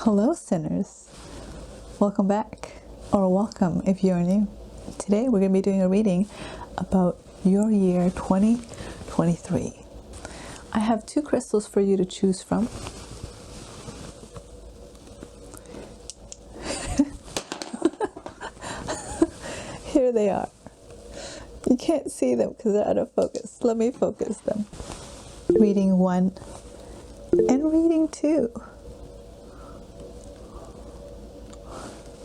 Hello, Cynners. Welcome back, or welcome if you're new. Today we're going to be doing a reading about your year 2023. I have two crystals for you to choose from. Here they are. You can't see them because they're out of focus. Let me focus them. Reading 1 and reading 2.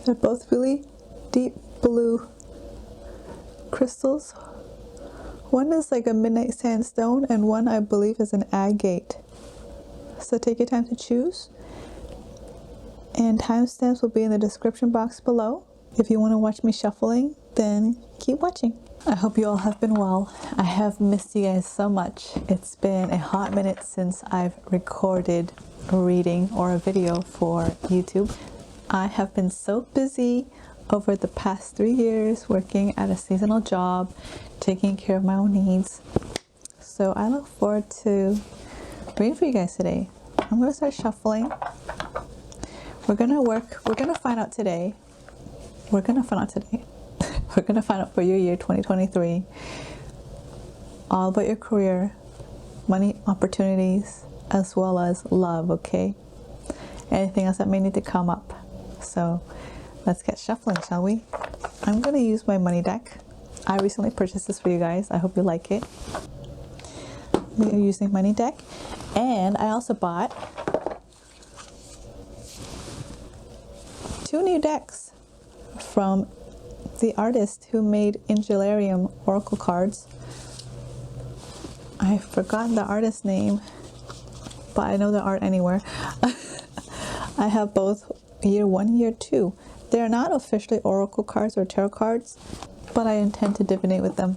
They're both really deep blue crystals. One is like a Midnight Sandstone and one I believe is an Agate. So take your time to choose. And timestamps will be in the description box below. If you want to watch me shuffling, then keep watching. I hope you all have been well. I have missed you guys so much. It's been a hot minute since I've recorded a reading or a video for YouTube. I have been so busy over the past 3 years working at a seasonal job, taking care of my own needs. So I look forward to reading for you guys today. I'm going to start shuffling. We're going to find out today. We're going to find out for your year 2023 all about your career, money, opportunities, as well as love, okay? Anything else that may need to come up. So let's get shuffling, shall we? I'm going to use my money deck. I recently purchased this for you guys. I hope you like it. We're using money deck. And I also bought 2 new decks from the artist who made Angelarium Oracle cards. I've forgotten the artist's name, but I know the art anywhere. I have both year 1, year 2. They're not officially oracle cards or tarot cards, but I intend to divinate with them.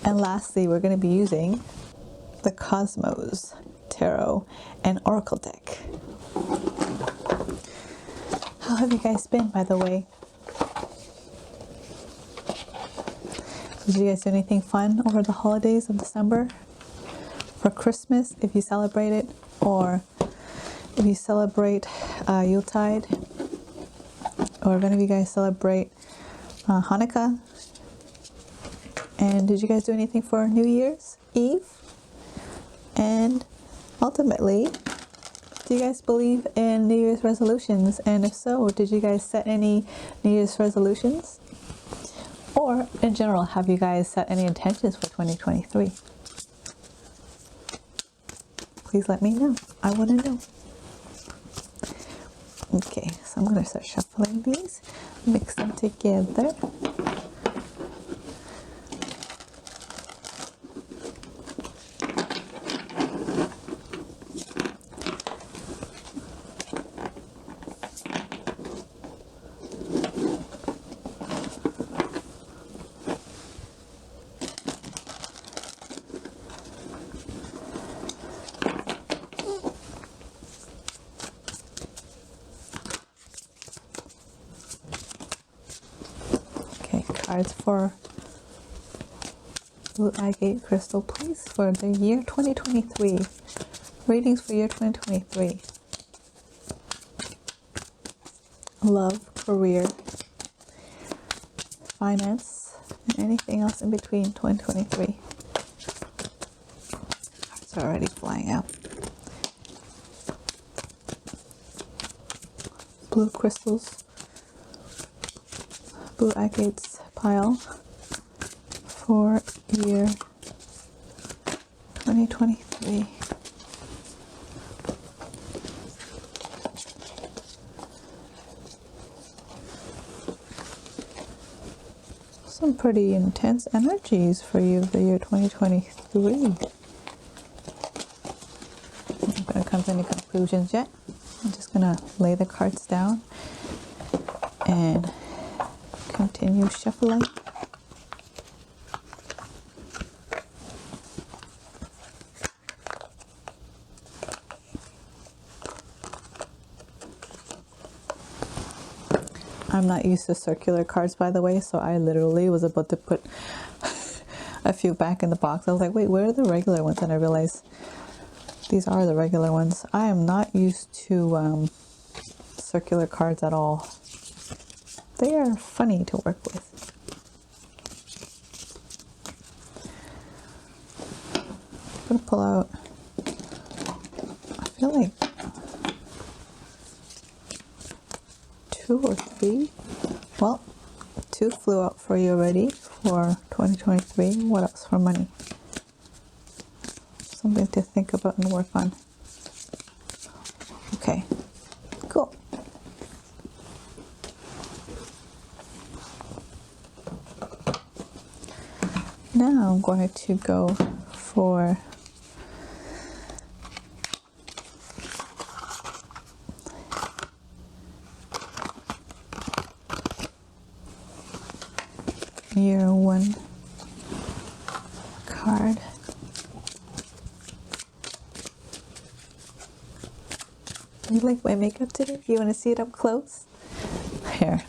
And lastly, we're going to be using the Cosmos Tarot and Oracle deck. How have you guys been, by the way? Did you guys do anything fun over the holidays of December? For Christmas, if you celebrate it, or if you celebrate Yuletide, or if any of you guys celebrate Hanukkah. And did you guys do anything for New Year's Eve? And ultimately, do you guys believe in New Year's resolutions? And if so, did you guys set any New Year's resolutions? Or in general, have you guys set any intentions for 2023? Please let me know. I want to know. Okay, so I'm going to start shuffling these, mix them together. Cards for Blue Agate crystal, please, for the year 2023. Readings for year 2023. Love, career, finance, and anything else in between 2023. Cards are already flying out. Blue crystals. Blue Agates pile for year 2023. Some pretty intense energies for you the year 2023. I'm not going to come to any conclusions yet. I'm just going to lay the cards down and continue shuffling. I'm not used to circular cards, by the way, so I literally was about to put a few back in the box. I was like, wait, where are the regular ones? And I realized these are the regular ones. I am not used to circular cards at all. They are funny to work with. I'm gonna pull out, I feel like 2 or 3. Well, 2 flew out for you already for 2023. What else for money? Something to think about and work on. Okay, cool. Now I'm going to go for year 1 card. You like my makeup today? You want to see it up close? Here.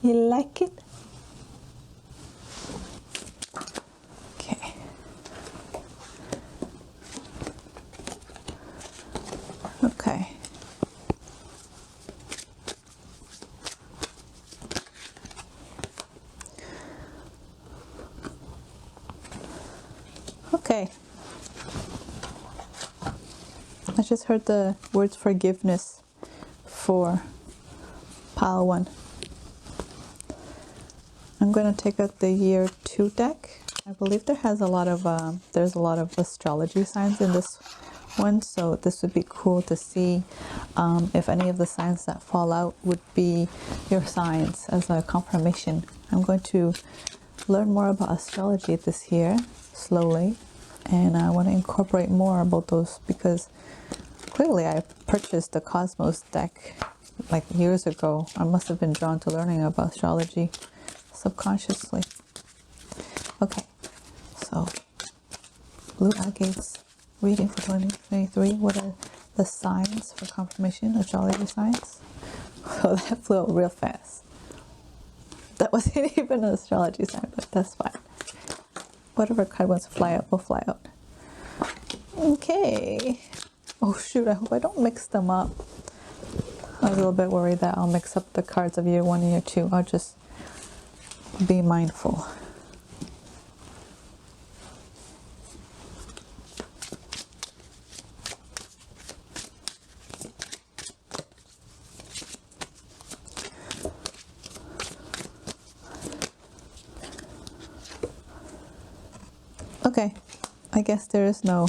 You like it? Okay. Okay. Okay. I just heard the words forgiveness for pile 1. I'm going to take out the year 2 deck. I believe there has a lot of there's a lot of astrology signs in this one, so this would be cool to see if any of the signs that fall out would be your signs as a confirmation. I'm going to learn more about astrology this year slowly, and I want to incorporate more about those because clearly I purchased the Cosmos deck like years ago. I must have been drawn to learning about astrology subconsciously. Okay, so Blue Agate's reading for 2023. What are the signs for confirmation, astrology signs? Oh, that flew out real fast. That wasn't even an astrology sign, but that's fine. Whatever card wants to fly out will fly out. Okay. Oh shoot, I hope I don't mix them up. I was a little bit worried that I'll mix up the cards of year 1 and year 2. I'll just be mindful. Okay, I guess there is no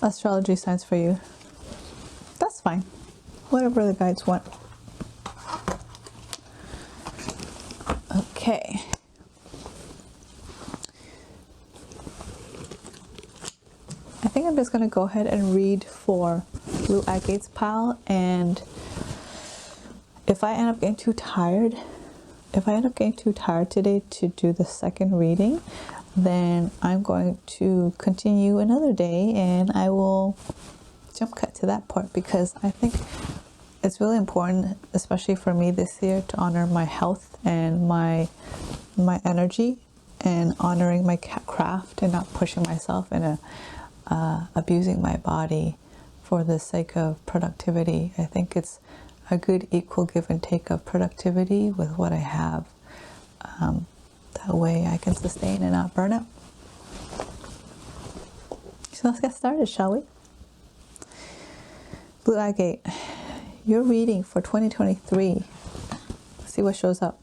astrology signs for you. That's fine. Whatever the guides want. Okay. I think I'm just going to go ahead and read for Blue Agate's pile, and if I end up getting too tired, today to do the second reading, then I'm going to continue another day and I will jump cut to that part, because I think it's really important, especially for me this year, to honor my health and my energy, and honoring my craft and not pushing myself and abusing my body for the sake of productivity. I think it's a good equal give and take of productivity with what I have. That way I can sustain and not burn out. So let's get started, shall we? Blue Agate, your reading for 2023. Let's see what shows up.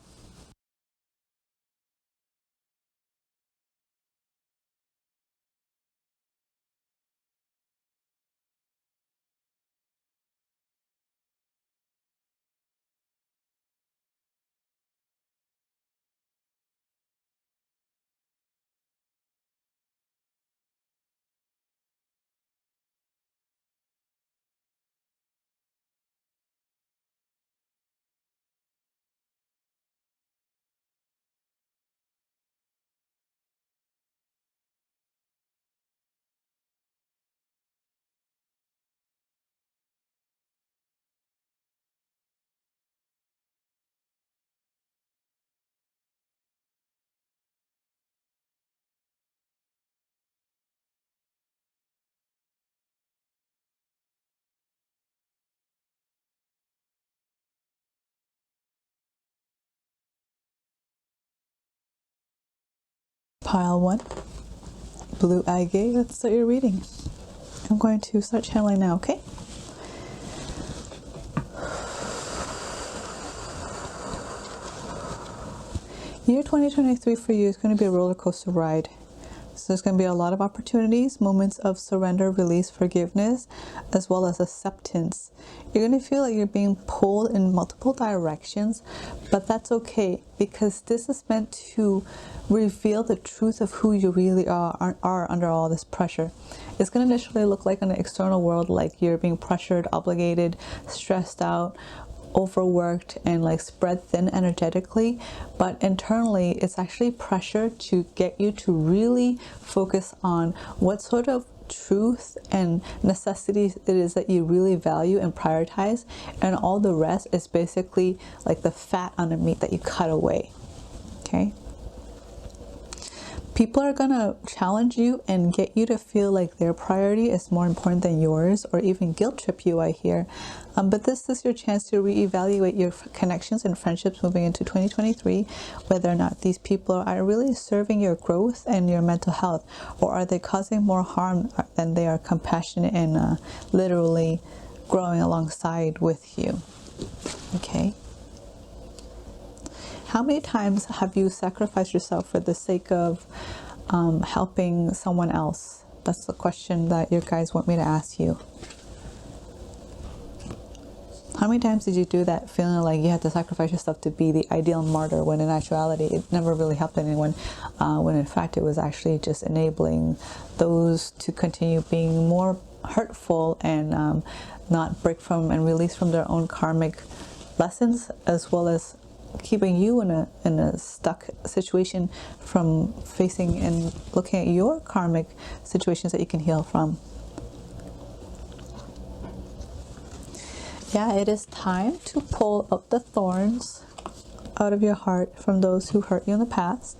Pile 1, Blue Agate. Let's start your reading. I'm going to start channeling now, okay? Year 2023 for you is going to be a roller coaster ride. So there's going to be a lot of opportunities, moments of surrender, release, forgiveness, as well as acceptance. You're going to feel like you're being pulled in multiple directions, but that's okay, because this is meant to reveal the truth of who you really are under all this pressure. It's going to initially look like in the external world like you're being pressured, obligated, stressed out, overworked, and like spread thin energetically, but internally it's actually pressure to get you to really focus on what sort of truth and necessities it is that you really value and prioritize, and all the rest is basically like the fat on the meat that you cut away. Okay, people are gonna challenge you and get you to feel like their priority is more important than yours, or even guilt trip you, I hear. But this is your chance to reevaluate your connections and friendships moving into 2023, whether or not these people are really serving your growth and your mental health, or are they causing more harm than they are compassionate and literally growing alongside with you. Okay. How many times have you sacrificed yourself for the sake of helping someone else? That's the question that your guides want me to ask you. How many times did you do that, feeling like you had to sacrifice yourself to be the ideal martyr, when in actuality it never really helped anyone, when in fact it was actually just enabling those to continue being more hurtful and not break from and release from their own karmic lessons, as well as keeping you in a stuck situation from facing and looking at your karmic situations that you can heal from. Yeah, it is time to pull out the thorns out of your heart from those who hurt you in the past,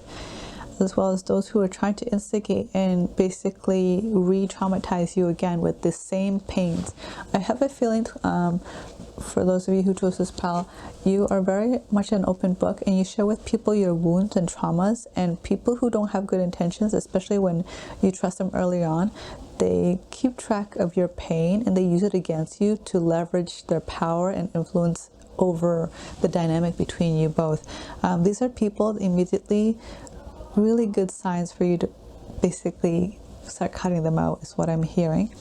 as well as those who are trying to instigate and basically re-traumatize you again with the same pains. I have a feeling, for those of you who chose this pile, you are very much an open book, and you share with people your wounds and traumas, and people who don't have good intentions, especially when you trust them early on, they keep track of your pain and they use it against you to leverage their power and influence over the dynamic between you both. These are people immediately really good signs for you to basically start cutting them out, is what I'm hearing.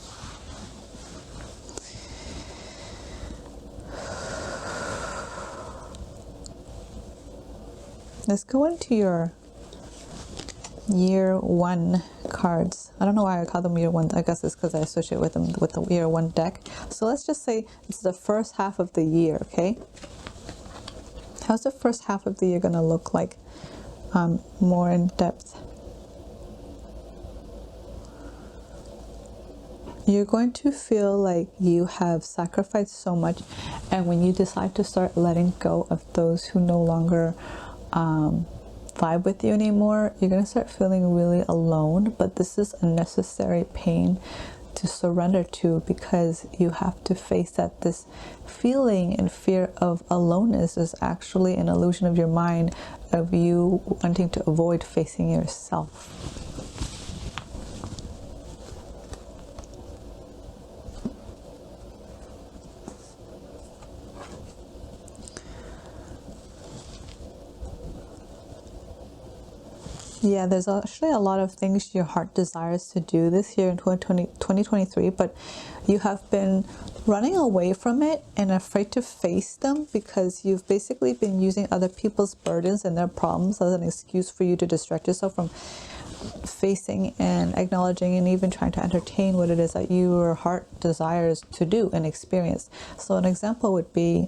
Let's go into your year 1 cards. I don't know why I call them year 1. I guess it's because I associate with them with the year 1 deck. So let's just say it's the first half of the year, okay? How's the first half of the year gonna look like? More in depth. You're going to feel like you have sacrificed so much, and when you decide to start letting go of those who no longer vibe with you anymore, you're going to start feeling really alone. But this is a necessary pain to surrender to, because you have to face that this feeling and fear of aloneness is actually an illusion of your mind, of you wanting to avoid facing yourself. Yeah, there's actually a lot of things your heart desires to do this year in 2023, but you have been running away from it and afraid to face them, because you've basically been using other people's burdens and their problems as an excuse for you to distract yourself from facing and acknowledging and even trying to entertain what it is that your heart desires to do and experience. So an example would be,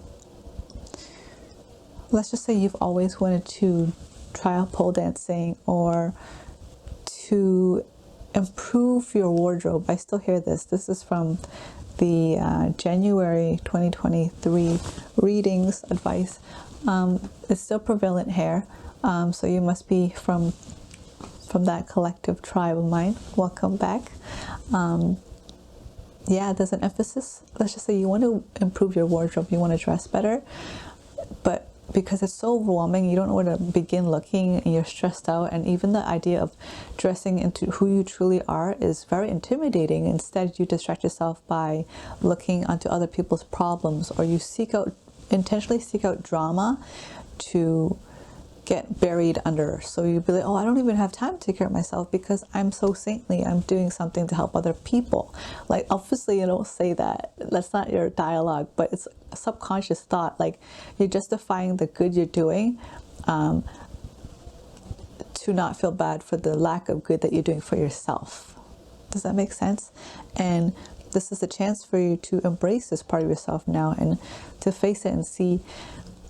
let's just say you've always wanted to try out pole dancing, or to improve your wardrobe. I still hear this. This is from the January 2023 readings advice. It's still prevalent here, so you must be from that collective tribe of mine. Welcome back. Yeah, there's an emphasis. Let's just say you want to improve your wardrobe, you want to dress better, but because it's so overwhelming. You don't know where to begin looking, and you're stressed out, and even the idea of dressing into who you truly are is very intimidating. Instead, you distract yourself by looking onto other people's problems, or you intentionally seek out drama to get buried under. So you'd be like, oh, I don't even have time to take care of myself because I'm so saintly, I'm doing something to help other people. Like, obviously you don't say that, that's not your dialogue, but it's a subconscious thought. Like, you're justifying the good you're doing to not feel bad for the lack of good that you're doing for yourself. Does that make sense? And this is a chance for you to embrace this part of yourself now, and to face it and see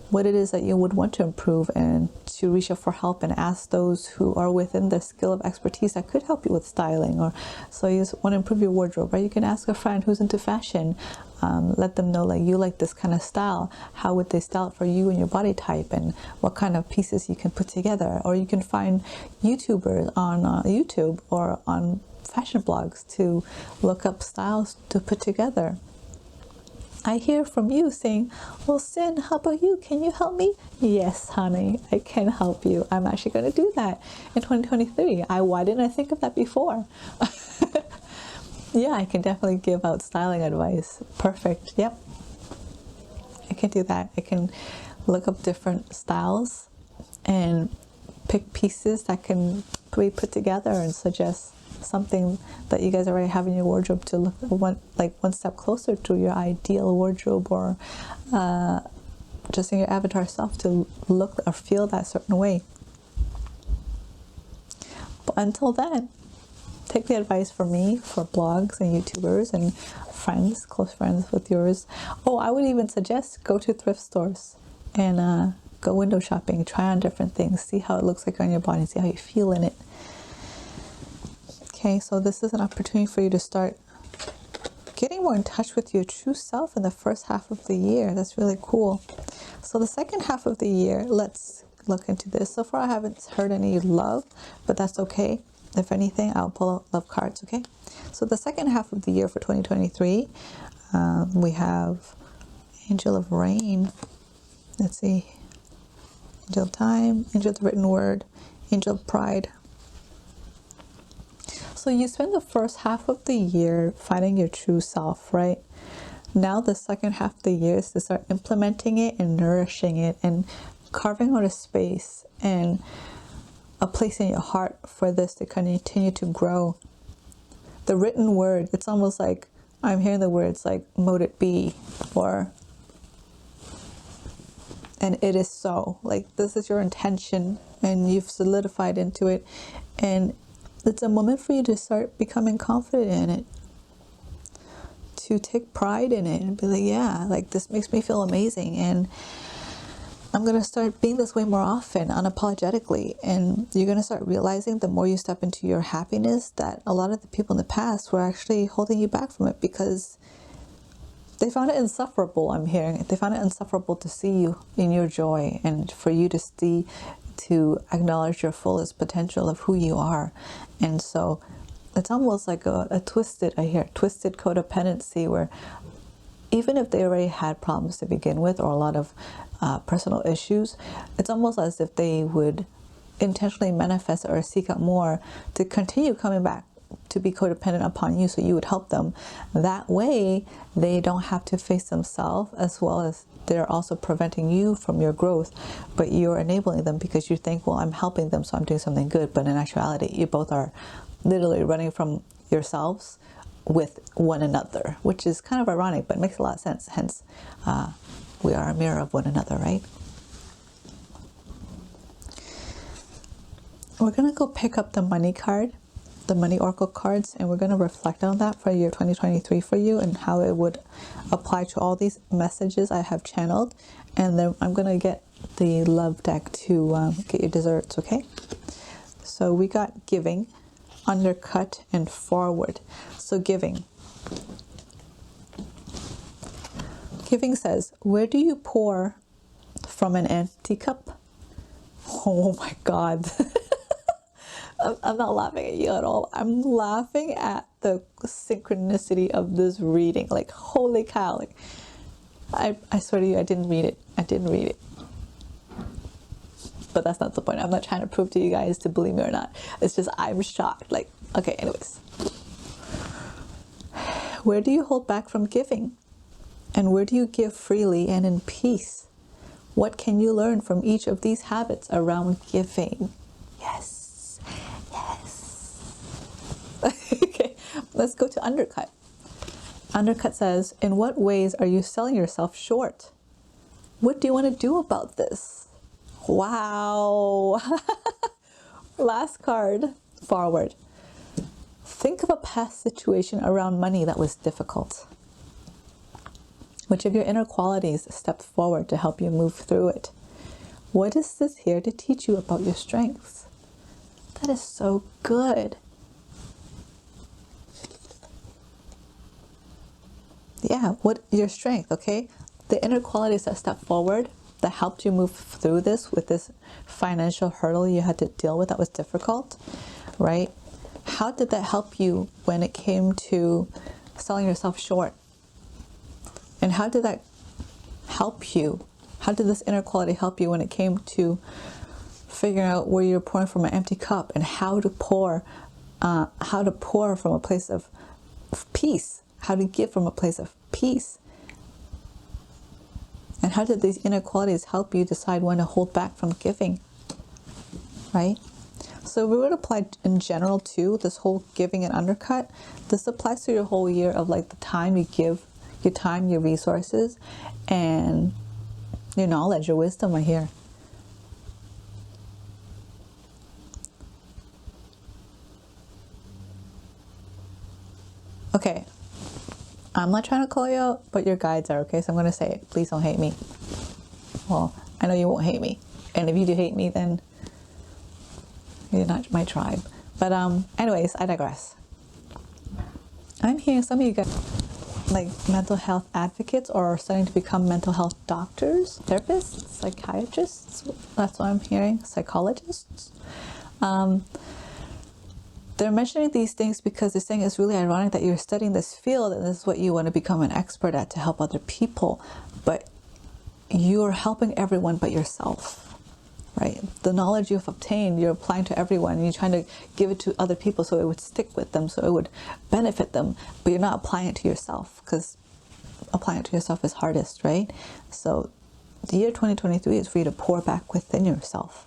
what it is that you would want to improve, and to reach out for help and ask those who are within the skill of expertise that could help you with styling. Or so you just want to improve your wardrobe, right? You can ask a friend who's into fashion, let them know, like, you like this kind of style, how would they style it for you and your body type, and what kind of pieces you can put together. Or you can find YouTubers on YouTube or on fashion blogs to look up styles to put together. I hear from you saying, well, Cyn, how about you? Can you help me? Yes, honey, I can help you. I'm actually going to do that in 2023. Why didn't I think of that before? Yeah, I can definitely give out styling advice. Perfect. Yep. I can do that. I can look up different styles and pick pieces that can be put together and suggest something that you guys already have in your wardrobe to look one step closer to your ideal wardrobe, or just in your avatar self to look or feel that certain way. But until then, take the advice from me for blogs and YouTubers and friends, close friends with yours. Oh, I would even suggest go to thrift stores and go window shopping, try on different things, see how it looks like on your body, see how you feel in it. Okay, so this is an opportunity for you to start getting more in touch with your true self in the first half of the year. That's really cool. So the second half of the year, let's look into this. So far I haven't heard any love, but that's okay. If anything, I'll pull out love cards, okay? So the second half of the year for 2023, we have Angel of Rain. Let's see. Angel of Time, Angel of the Written Word, Angel of Pride. So you spend the first half of the year finding your true self, right? Now the second half of the year is to start implementing it and nourishing it and carving out a space and a place in your heart for this to continue to grow. The written word, it's almost like I'm hearing the words like, mote it be, or and it is so. Like, this is your intention and you've solidified into it, and it's a moment for you to start becoming confident in it, to take pride in it and be like, yeah, like, this makes me feel amazing, and I'm going to start being this way more often, unapologetically. And you're going to start realizing the more you step into your happiness that a lot of the people in the past were actually holding you back from it because they found it insufferable. I'm hearing it. They found it insufferable to see you in your joy, and for you to acknowledge your fullest potential of who you are. And so it's almost like a twisted codependency, where even if they already had problems to begin with, or a lot of personal issues, it's almost as if they would intentionally manifest or seek out more to continue coming back to be codependent upon you, so you would help them. That way they don't have to face themselves, as well as they're also preventing you from your growth, but you're enabling them because you think, well, I'm helping them, so I'm doing something good. But in actuality, you both are literally running from yourselves with one another, which is kind of ironic, but makes a lot of sense. Hence, we are a mirror of one another, right? We're going to go pick up the money card, the money oracle cards, and we're going to reflect on that for year 2023 for you, and how it would apply to all these messages I have channeled. And then I'm going to get the love deck to get your desserts, okay? So we got giving, undercut, and forward. So giving. Giving says, where do you pour from an empty cup? Oh my God. I'm not laughing at you at all. I'm laughing at the synchronicity of this reading. Like, holy cow. Like, I swear to you, I didn't read it. but that's not the point. I'm not trying to prove to you guys to believe me or not. It's just I'm shocked. Like, okay, anyways. Where do you hold back from giving? And where do you give freely and in peace? What can you learn from each of these habits around giving? Yes, yes. Okay, let's go to undercut. Undercut says, in what ways are you selling yourself short? What do you want to do about this? Wow. Last card, forward. Think of a past situation around money that was difficult. Which of your inner qualities stepped forward to help you move through it? What is this here to teach you about your strengths? That is so good. Yeah, what your strength, okay? The inner qualities that stepped forward that helped you move through this with this financial hurdle you had to deal with that was difficult, right? How did that help you when it came to selling yourself short? And how did that help you? How did this inner quality help you when it came to figuring out where you're pouring from an empty cup and how to pour from a place of peace, how to give from a place of peace? And how did these inner qualities help you decide when to hold back from giving, right? So we would apply in general too, this whole giving and undercut. This applies to your whole year of like the time you give, your time, your resources, and your knowledge, your wisdom right here. Okay, I'm not trying to call you out, but your guides are, okay? So I'm going to say it. Please don't hate me. Well, I know you won't hate me. And if you do hate me, then you're not my tribe. But anyways, I digress. I'm hearing some of you guys like mental health advocates or are starting to become mental health doctors, therapists, psychiatrists. That's what I'm hearing. Psychologists. They're mentioning these things because they're saying it's really ironic that you're studying this field and this is what you want to become an expert at to help other people, but you're helping everyone but yourself, right? The knowledge you've obtained, you're applying to everyone and you're trying to give it to other people so it would stick with them, so it would benefit them, but you're not applying it to yourself because applying it to yourself is hardest, right? So the year 2023 is for you to pour back within yourself.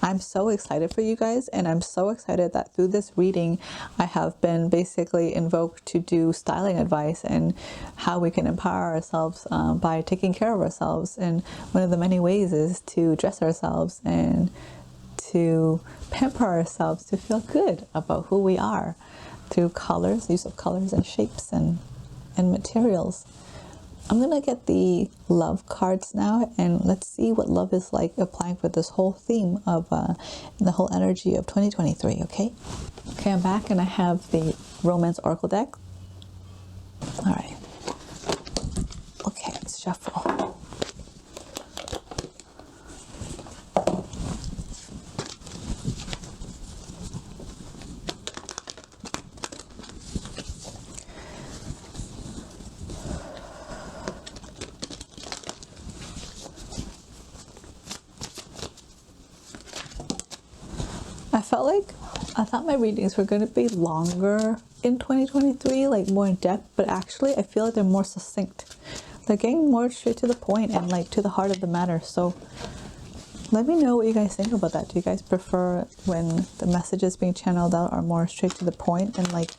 I'm so excited for you guys, and I'm so excited that through this reading I have been basically invoked to do styling advice and how we can empower ourselves by taking care of ourselves. And one of the many ways is to dress ourselves and to pamper ourselves to feel good about who we are through colors, use of colors and shapes and materials. I'm gonna get the love cards now, and let's see what love is like applying for this whole theme of the whole energy of 2023. Okay, I'm back and I have the romance oracle deck. All right, okay, let's shuffle. I thought my readings were going to be longer in 2023, like more in depth, but actually I feel like they're more succinct. They're getting more straight to the point and like to the heart of the matter. So let me know what you guys think about that. Do you guys prefer when the messages being channeled out are more straight to the point and like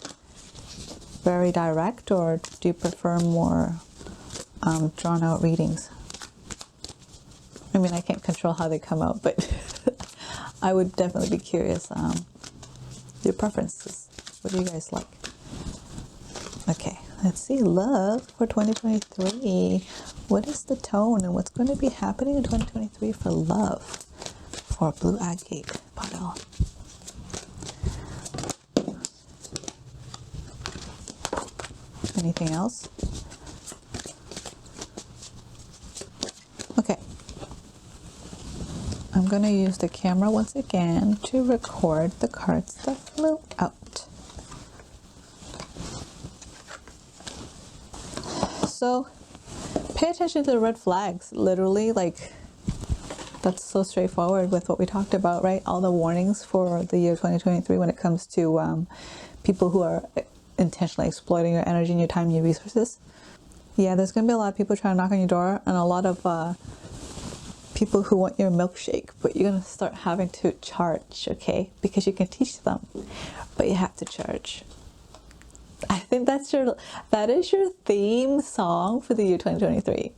very direct, or do you prefer more drawn out readings? I mean, I can't control how they come out, but I would definitely be curious your preferences. What do you guys like? Okay, let's see. Love for 2023. What is the tone and what's going to be happening in 2023 for love for Blue Agate bottle? Anything else? Okay. I'm going to use the camera once again to record the cards that flew out. So pay attention to the red flags. Literally, like, That's so straightforward with what we talked about, right? All the warnings for the year 2023 when it comes to people who are intentionally exploiting your energy and your time and your resources. Yeah, there's going to be a lot of people trying to knock on your door, and a lot of people who want your milkshake, but you're going to start having to charge, okay? Because you can teach them, but you have to charge. I think that is your theme song for the year 2023.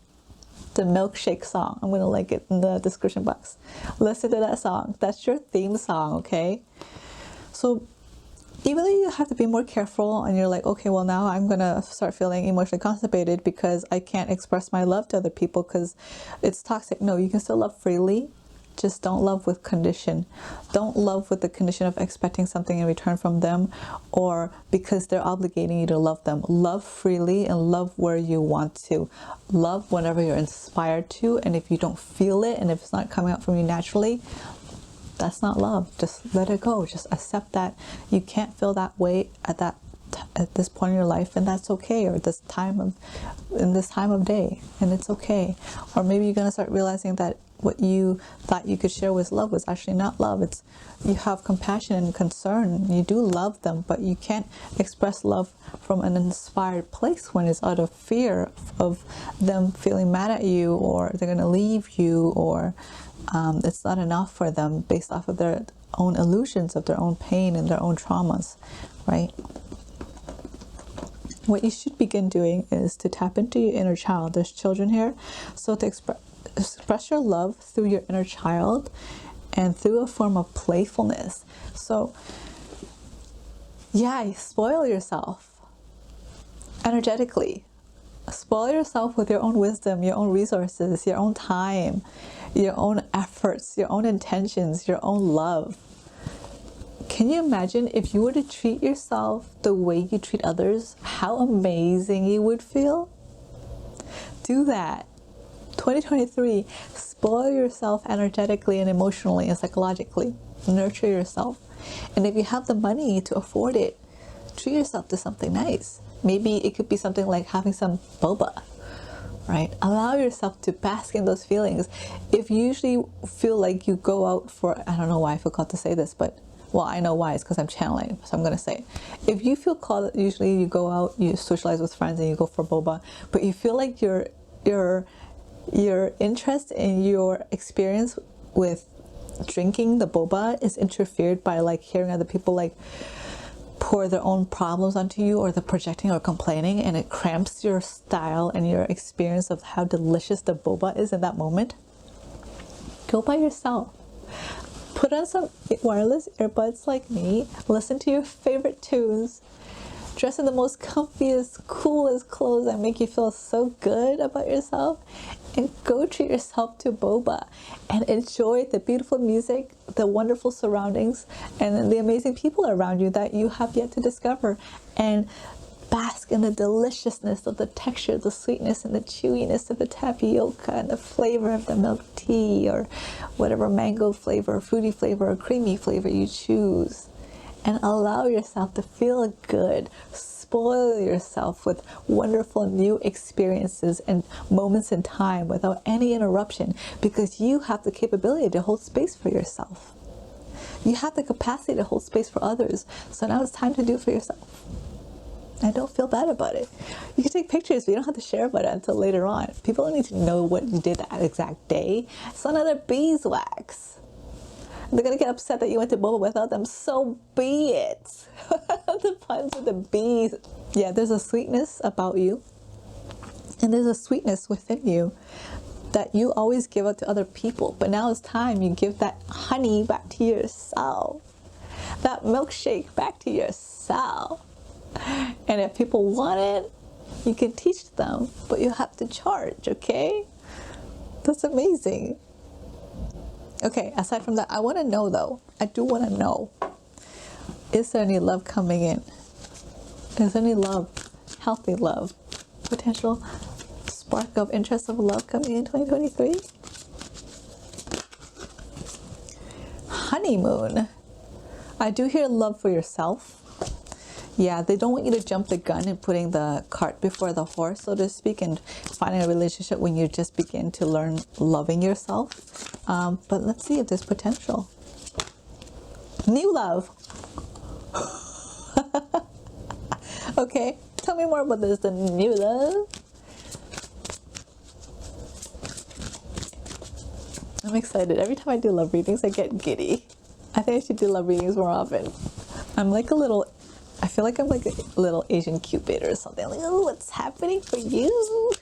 The milkshake song. I'm going to link it in the description box. Listen to that song. That's your theme song, okay? So even though you have to be more careful and you're like, okay, well now I'm going to start feeling emotionally constipated because I can't express my love to other people because it's toxic. No, you can still love freely. Just don't love with condition. Don't love with the condition of expecting something in return from them or because they're obligating you to love them. Love freely and love where you want to. Love whenever you're inspired to, and if you don't feel it and if it's not coming out from you naturally, that's not love. Just let it go. Just accept that you can't feel that way at this point in your life, and that's okay, or in this time of day, and it's okay. Or maybe you're gonna start realizing that what you thought you could share with love was actually not love. It's you have compassion and concern. You do love them, but you can't express love from an inspired place when it's out of fear of them feeling mad at you, or they're gonna leave you, or it's not enough for them based off of their own illusions of their own pain and their own traumas, right? What you should begin doing is to tap into your inner child. There's children here, so to express your love through your inner child and through a form of playfulness. So yeah, spoil yourself energetically. Spoil yourself with your own wisdom, your own resources, your own time, your own efforts, your own intentions, your own love. Can you imagine if you were to treat yourself the way you treat others, how amazing you would feel? Do that. 2023, spoil yourself energetically and emotionally and psychologically. Nurture yourself. And if you have the money to afford it, treat yourself to something nice. Maybe it could be something like having some boba, right? Allow yourself to bask in those feelings. If you usually feel like you go out for, I don't know why I feel called to say this, but well, I know why. It's because I'm channeling, so I'm going to say it. If you feel called, usually you go out, you socialize with friends and you go for boba, but you feel like your interest in your experience with drinking the boba is interfered by like hearing other people like pour their own problems onto you, or the projecting or complaining, and it cramps your style and your experience of how delicious the boba is in that moment. Go by yourself. Put on some wireless earbuds like me, listen to your favorite tunes, dress in the most comfiest, coolest clothes that make you feel so good about yourself, and go treat yourself to boba and enjoy the beautiful music, the wonderful surroundings, and the amazing people around you that you have yet to discover, and bask in the deliciousness of the texture, the sweetness and the chewiness of the tapioca, and the flavor of the milk tea, or whatever mango flavor, fruity flavor, or creamy flavor you choose. And allow yourself to feel good. Spoil yourself with wonderful new experiences and moments in time without any interruption, because you have the capability to hold space for yourself. You have the capacity to hold space for others. So now it's time to do it for yourself. And don't feel bad about it. You can take pictures, but you don't have to share about it until later on. People don't need to know what you did that exact day. It's another beeswax. They're gonna get upset that you went to boba without them, so be it. The puns with the bees. Yeah, there's a sweetness about you, and there's a sweetness within you that you always give out to other people, but now it's time you give that honey back to yourself, that milkshake back to yourself. And if people want it, you can teach them, but you have to charge, okay? That's amazing. Okay, aside from that, I want to know though, I do want to know, is there any love coming in? Is there any love, healthy love, potential spark of interest of love coming in 2023? Honeymoon. I do hear love for yourself. Yeah, they don't want you to jump the gun and putting the cart before the horse, so to speak, and finding a relationship when you just begin to learn loving yourself But let's see if there's potential. New love. Okay, tell me more about this, the new love. I'm excited. Every time I do love readings, I get giddy. I think I should do love readings more often. I'm like a little, I feel like I'm like a little Asian Cupid or something. Like, oh, what's happening for you?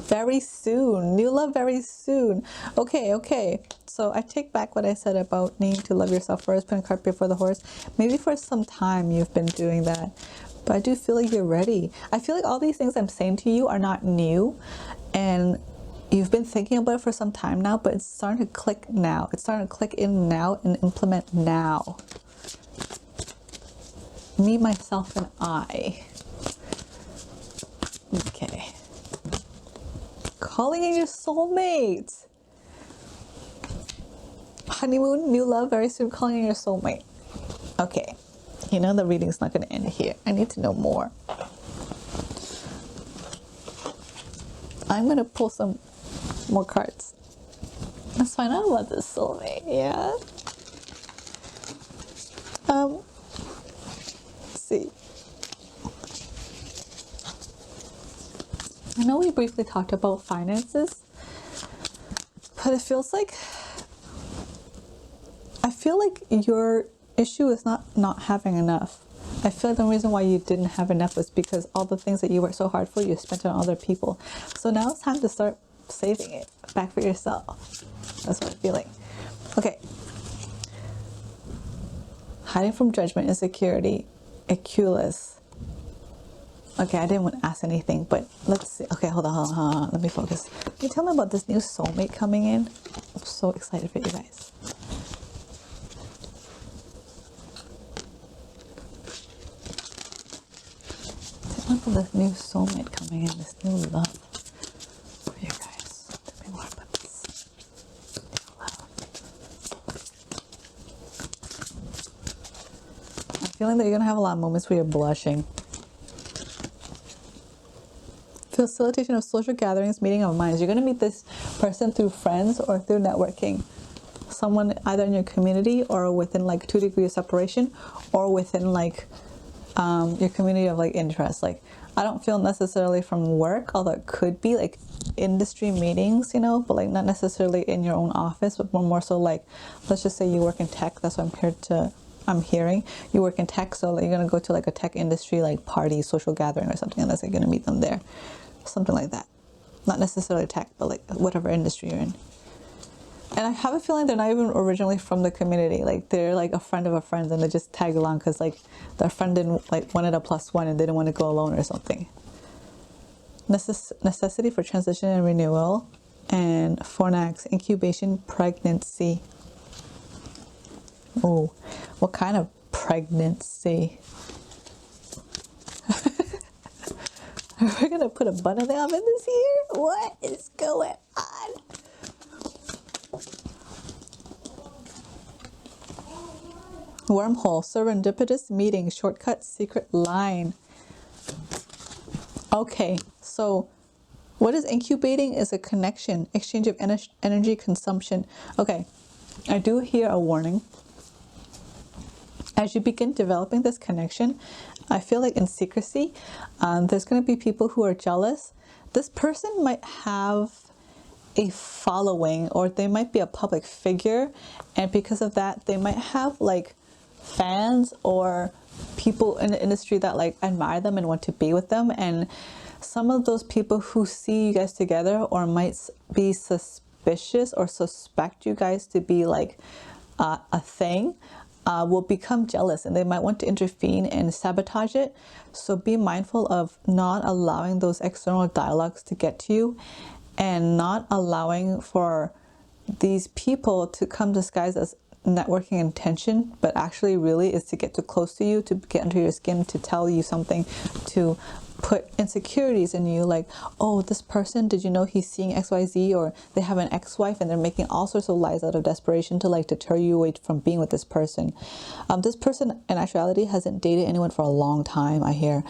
Very soon. New love very soon. Okay. So I take back what I said about needing to love yourself first, putting cart before the horse. Maybe for some time you've been doing that. But I do feel like you're ready. I feel like all these things I'm saying to you are not new. And you've been thinking about it for some time now, but it's starting to click now. It's starting to click in now and implement now. Me, myself, and I. Okay. Calling in your soulmate. Honeymoon, new love, very soon. Calling in your soulmate. Okay. You know the reading's not going to end here. I need to know more. I'm going to pull some more cards. Let's find out about this soulmate. Yeah. Let's see. I know we briefly talked about finances, but it feels like, I feel like your issue is not having enough. I feel like the reason why you didn't have enough was because all the things that you worked so hard for, you spent it on other people. So now it's time to start saving it back for yourself. That's what I'm feeling. Okay. Hiding from judgment, insecurity, Aculus. Okay, I didn't want to ask anything, but let's see. Okay, hold on. Let me focus. Can you tell me about this new soulmate coming in? I'm so excited for you guys. Tell me about this new soulmate coming in, this new love for you guys. Tell me more about this new love. I'm feeling that you're going to have a lot of moments where you're blushing. Facilitation of social gatherings, meeting of minds. You're going to meet this person through friends or through networking. Someone either in your community or within like 2 degrees of separation, or within like your community of like interest. Like, I don't feel necessarily from work, although it could be like industry meetings, you know, but like not necessarily in your own office, but more so like, let's just say you work in tech. That's what I'm hearing. You work in tech, so you're going to go to like a tech industry like party, social gathering or something, and that's like going to meet them there. Something like that. Not necessarily tech, but like whatever industry you're in. And I have a feeling they're not even originally from the community. Like they're like a friend of a friend and they just tag along because like their friend didn't like wanted a +1 and they didn't want to go alone or something. Necessity for transition and renewal. And fornax, incubation, pregnancy. Oh, what kind of pregnancy? We're gonna put a bun in the oven this year? What is going on? Wormhole, serendipitous meeting, shortcut, secret line. Okay, so what is incubating is a connection, exchange of energy consumption. Okay, I do hear a warning. As you begin developing this connection, I feel like in secrecy, there's going to be people who are jealous. This person might have a following, or they might be a public figure, and because of that, they might have like fans or people in the industry that like admire them and want to be with them. And some of those people who see you guys together or might be suspicious or suspect you guys to be like a thing, will become jealous, and they might want to intervene and sabotage it. So be mindful of not allowing those external dialogues to get to you, and not allowing for these people to come disguised as networking intention, but actually really is to get too close to you, to get under your skin, to tell you something, to put insecurities in you, like, oh, this person, did you know he's seeing XYZ, or they have an ex-wife and they're making all sorts of lies out of desperation to like deter you away from being with this person. This person in actuality hasn't dated anyone for a long time, I hear.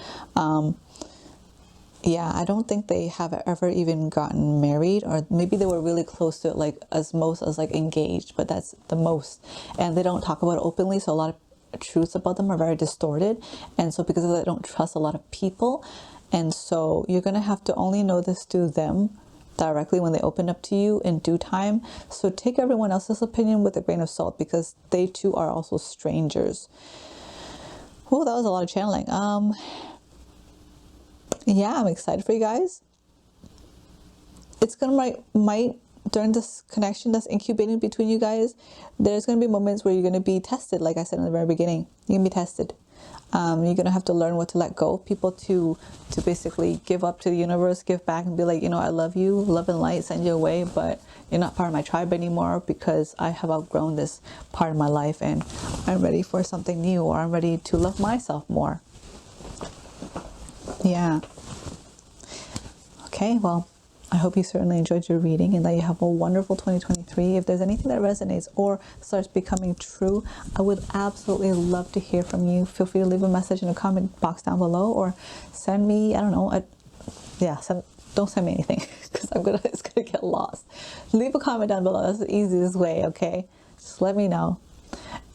yeah, I don't think they have ever even gotten married, or maybe they were really close to it, like as most as like engaged, but that's the most. And they don't talk about it openly, so a lot of truths about them are very distorted. And so because of that, they don't trust a lot of people. And so you're gonna have to only know this through them directly when they open up to you in due time. So take everyone else's opinion with a grain of salt, because they too are also strangers. Oh, that was a lot of channeling. Yeah, I'm excited for you guys. It's gonna might during this connection that's incubating between you guys, there's gonna be moments where you're gonna be tested. Like I said in the very beginning, you're gonna be tested. You're gonna have to learn what to let go of people, to basically give up to the universe, give back, and be like, you know, I love you, love and light, send you away, but you're not part of my tribe anymore, because I have outgrown this part of my life and I'm ready for something new, or I'm ready to love myself more. Yeah. Okay, well, I hope you certainly enjoyed your reading and that you have a wonderful 2023. If there's anything that resonates or starts becoming true, I would absolutely love to hear from you. Feel free to leave a message in the comment box down below, or send me, I don't know, don't send me anything, because it's gonna get lost. Leave a comment down below. That's the easiest way, okay? Just let me know.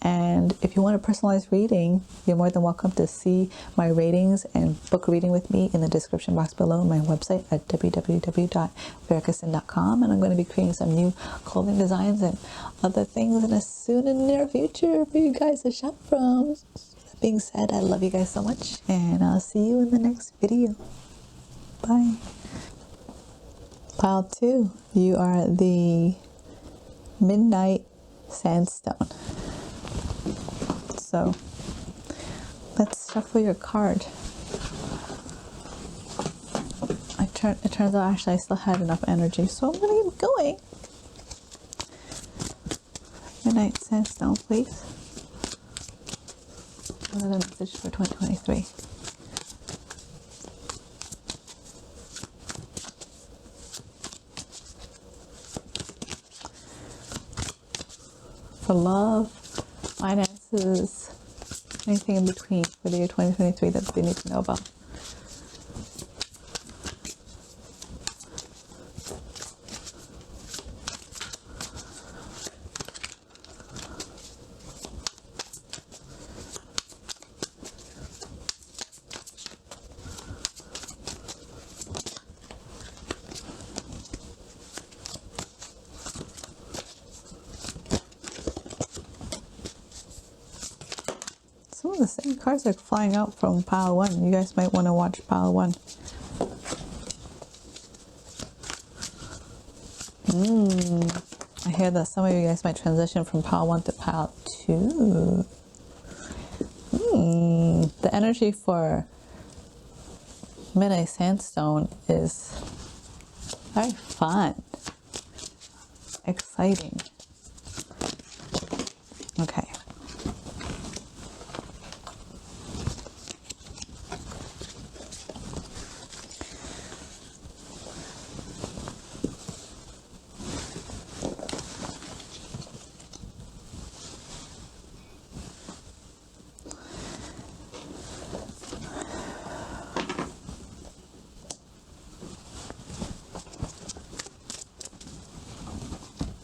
And if you want a personalized reading, you're more than welcome to see my ratings and book a reading with me in the description box below, my website at www.verucacyn.com. And I'm going to be creating some new clothing designs and other things in the soon and near future for you guys to shop from. That being said, I love you guys so much, and I'll see you in the next video. Bye. Pile 2, you are the Midnight Sandstone. So let's shuffle your card. It turns out actually I still had enough energy, so I'm gonna keep going. Midnight Sandstone, please. Another message for 2023. For love, finances, anything in between for the year 2023 that they need to know about. Some of the same cards are flying out from pile 1. You guys might want to watch pile 1. I hear that some of you guys might transition from pile 1 to pile 2. The energy for Midnight Sandstone is very fun, exciting. Okay.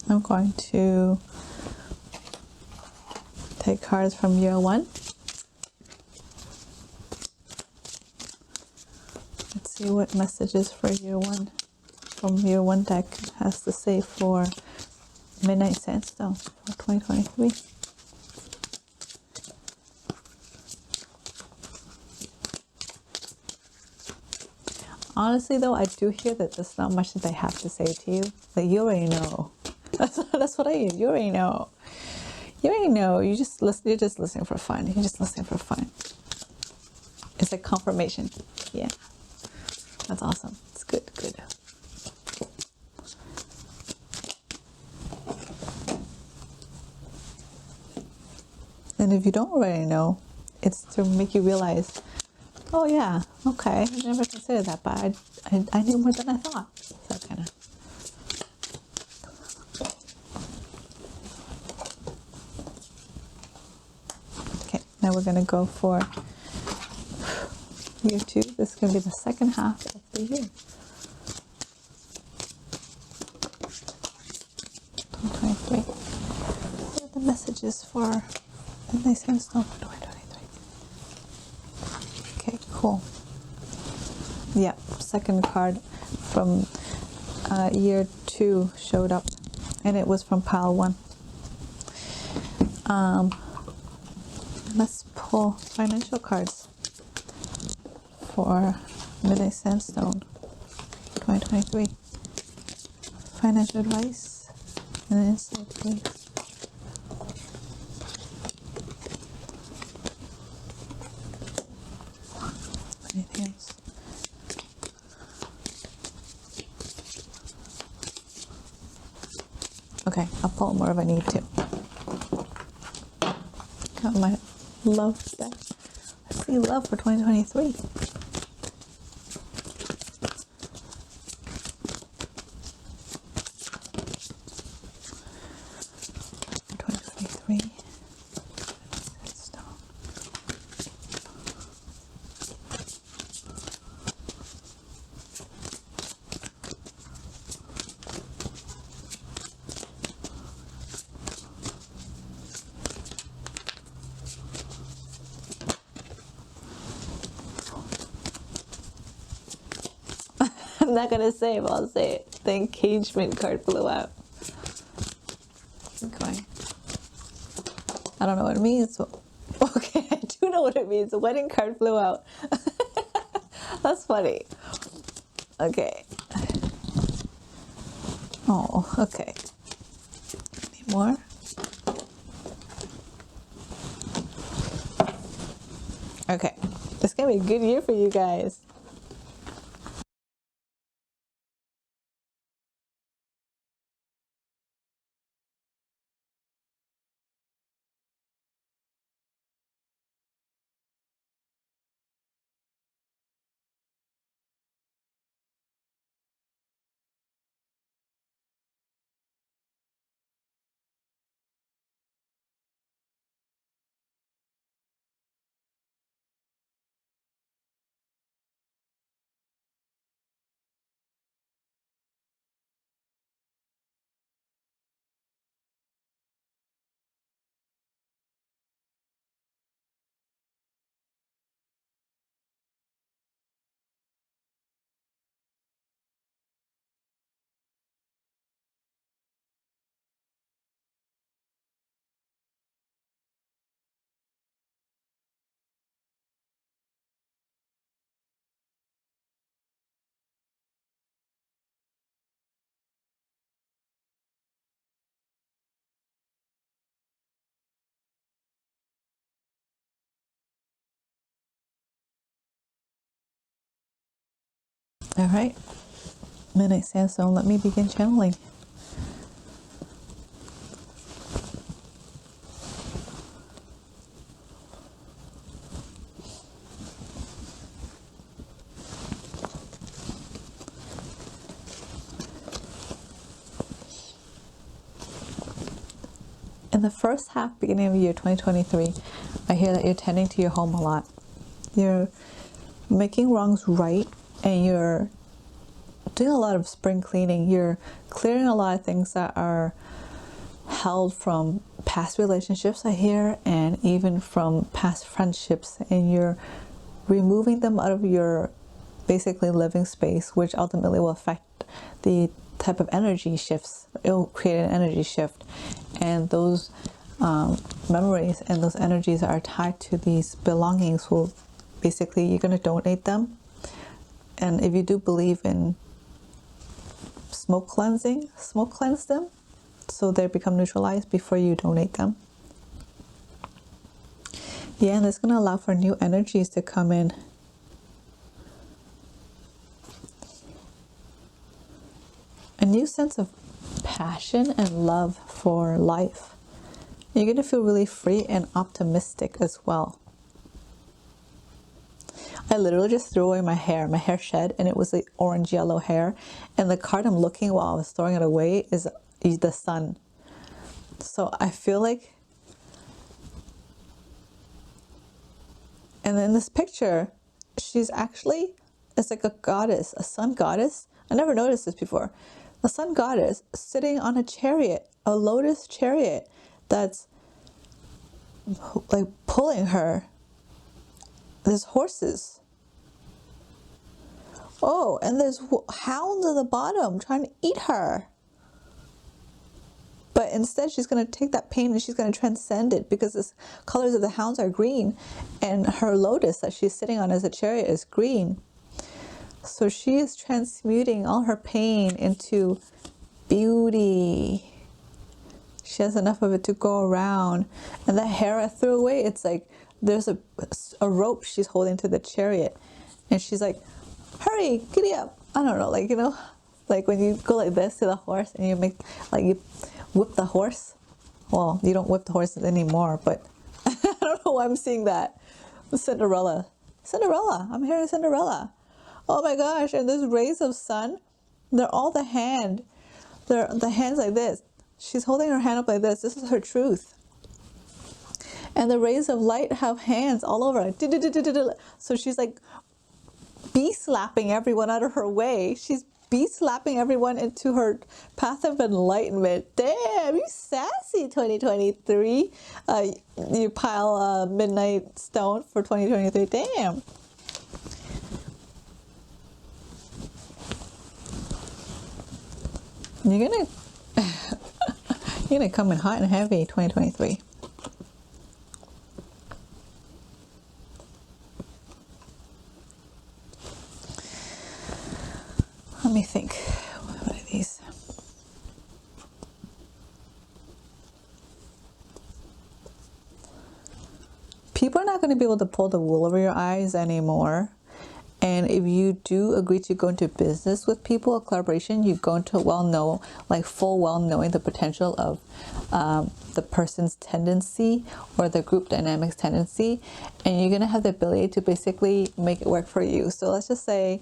I'm going to take cards from year 1. Let's see what messages for year 1 from year 1 deck has to say for Midnight Sandstone for 2023. Honestly though, I do hear that there's not much that they have to say to you. Like, you already know. That's what I hear. You already know. You already know. You just listen. You're just listening for fun. You're just listening for fun. It's like confirmation. Yeah, that's awesome. It's good. Good. And if you don't already know, it's to make you realize, oh yeah, okay, I never considered that, but I knew more than I thought. So kind of. Now we're going to go for year 2. This is going to be the second half of the over here. 2023. What are the messages for Midnight Sandstone for 2023? Okay, cool. Yeah, second card from year 2 showed up, and it was from pile 1. Let's pull financial cards for Midnight Sandstone 2023. Financial advice and insight, please. Anything else? Okay, I'll pull more if I need to. Got my love deck. Let's see love for 2023. I'm not gonna say it, but I'll say it. The engagement card blew out. Okay. I don't know what it means. Okay, I do know what it means. The wedding card flew out. That's funny. Okay. Oh, okay. Need more? Okay. It's gonna be a good year for you guys. All right. Midnight Sandstone, let me begin channeling. In the first half, beginning of year 2023, I hear that you're tending to your home a lot. You're making wrongs right, and you're doing a lot of spring cleaning. You're clearing a lot of things that are held from past relationships, I hear, and even from past friendships, and you're removing them out of your basically living space, which ultimately will affect the type of energy shifts. It will create an energy shift, and those memories and those energies are tied to these belongings. Will basically, you're going to donate them, and if you do believe in smoke cleansing, smoke cleanse them so they become neutralized before you donate them. Yeah, and it's going to allow for new energies to come in. A new sense of passion and love for life. You're going to feel really free and optimistic as well. I literally just threw away my hair shed, and it was the orange yellow hair. And the card I'm looking while I was throwing it away is the sun. So I feel like, and in this picture, she's actually It's like a goddess, a sun goddess. I never noticed this before. A sun goddess sitting on a chariot, a lotus chariot that's like pulling her. There's horses. Oh, and there's hounds at the bottom trying to eat her. But instead, she's going to take that pain and she's going to transcend it, because the colors of the hounds are green and her lotus that she's sitting on as a chariot is green. So she is transmuting all her pain into beauty. She has enough of it to go around. And that hair I threw away, it's like there's a rope she's holding to the chariot. And she's like, hurry, giddy up. I don't know, like, you know, like when you go like this to the horse and you make, like you whip the horse. Well, you don't whip the horses anymore, but I don't know why I'm seeing that. Cinderella. Cinderella. I'm hearing Cinderella. Oh my gosh, and those rays of sun, they're all the hand. They're the hands like this. She's holding her hand up like this. This is her truth. And the rays of light have hands all over her. So she's like bee slapping everyone out of her way. She's bee slapping everyone into her path of enlightenment. Damn, you sassy 2023. You pile Midnight Stone for 2023. Damn. You're gonna come in hot and heavy 2023. Let me think. What are these? People are not going to be able to pull the wool over your eyes anymore. And if you do agree to go into business with people, a collaboration, you go into full well knowing the potential of the person's tendency or the group dynamics tendency, and you're going to have the ability to basically make it work for you. So let's just say,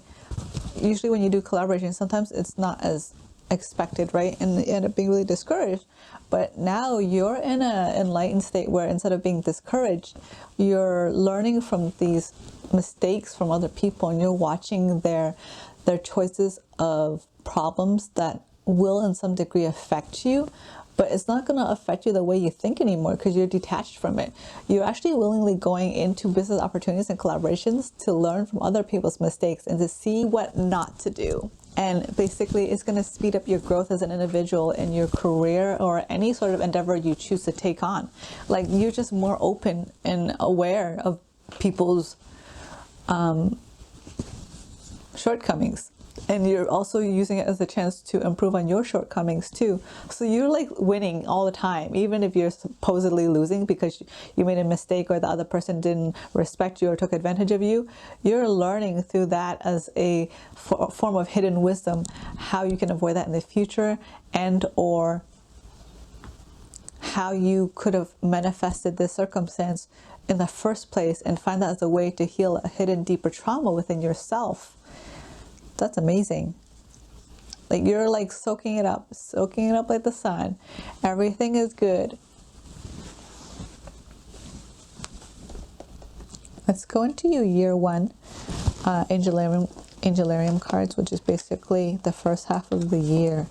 usually when you do collaboration, sometimes it's not as expected, right? And you end up being really discouraged. But now you're in an enlightened state where instead of being discouraged, you're learning from these mistakes from other people, and you're watching their choices of problems that will in some degree affect you, but it's not going to affect you the way you think anymore, because you're detached from it. You're actually willingly going into business opportunities and collaborations to learn from other people's mistakes and to see what not to do. And basically it's going to speed up your growth as an individual in your career or any sort of endeavor you choose to take on. Like, you're just more open and aware of people's shortcomings, and you're also using it as a chance to improve on your shortcomings too. So you're like winning all the time, even if you're supposedly losing because you made a mistake or the other person didn't respect you or took advantage of you. You're learning through that as a form of hidden wisdom how you can avoid that in the future, and or how you could have manifested this circumstance in the first place and find that as a way to heal a hidden deeper trauma within yourself. That's amazing. Like, you're like soaking it up like the sun. Everything is good. Let's go into your year one Angelarium cards, which is basically the first half of the year.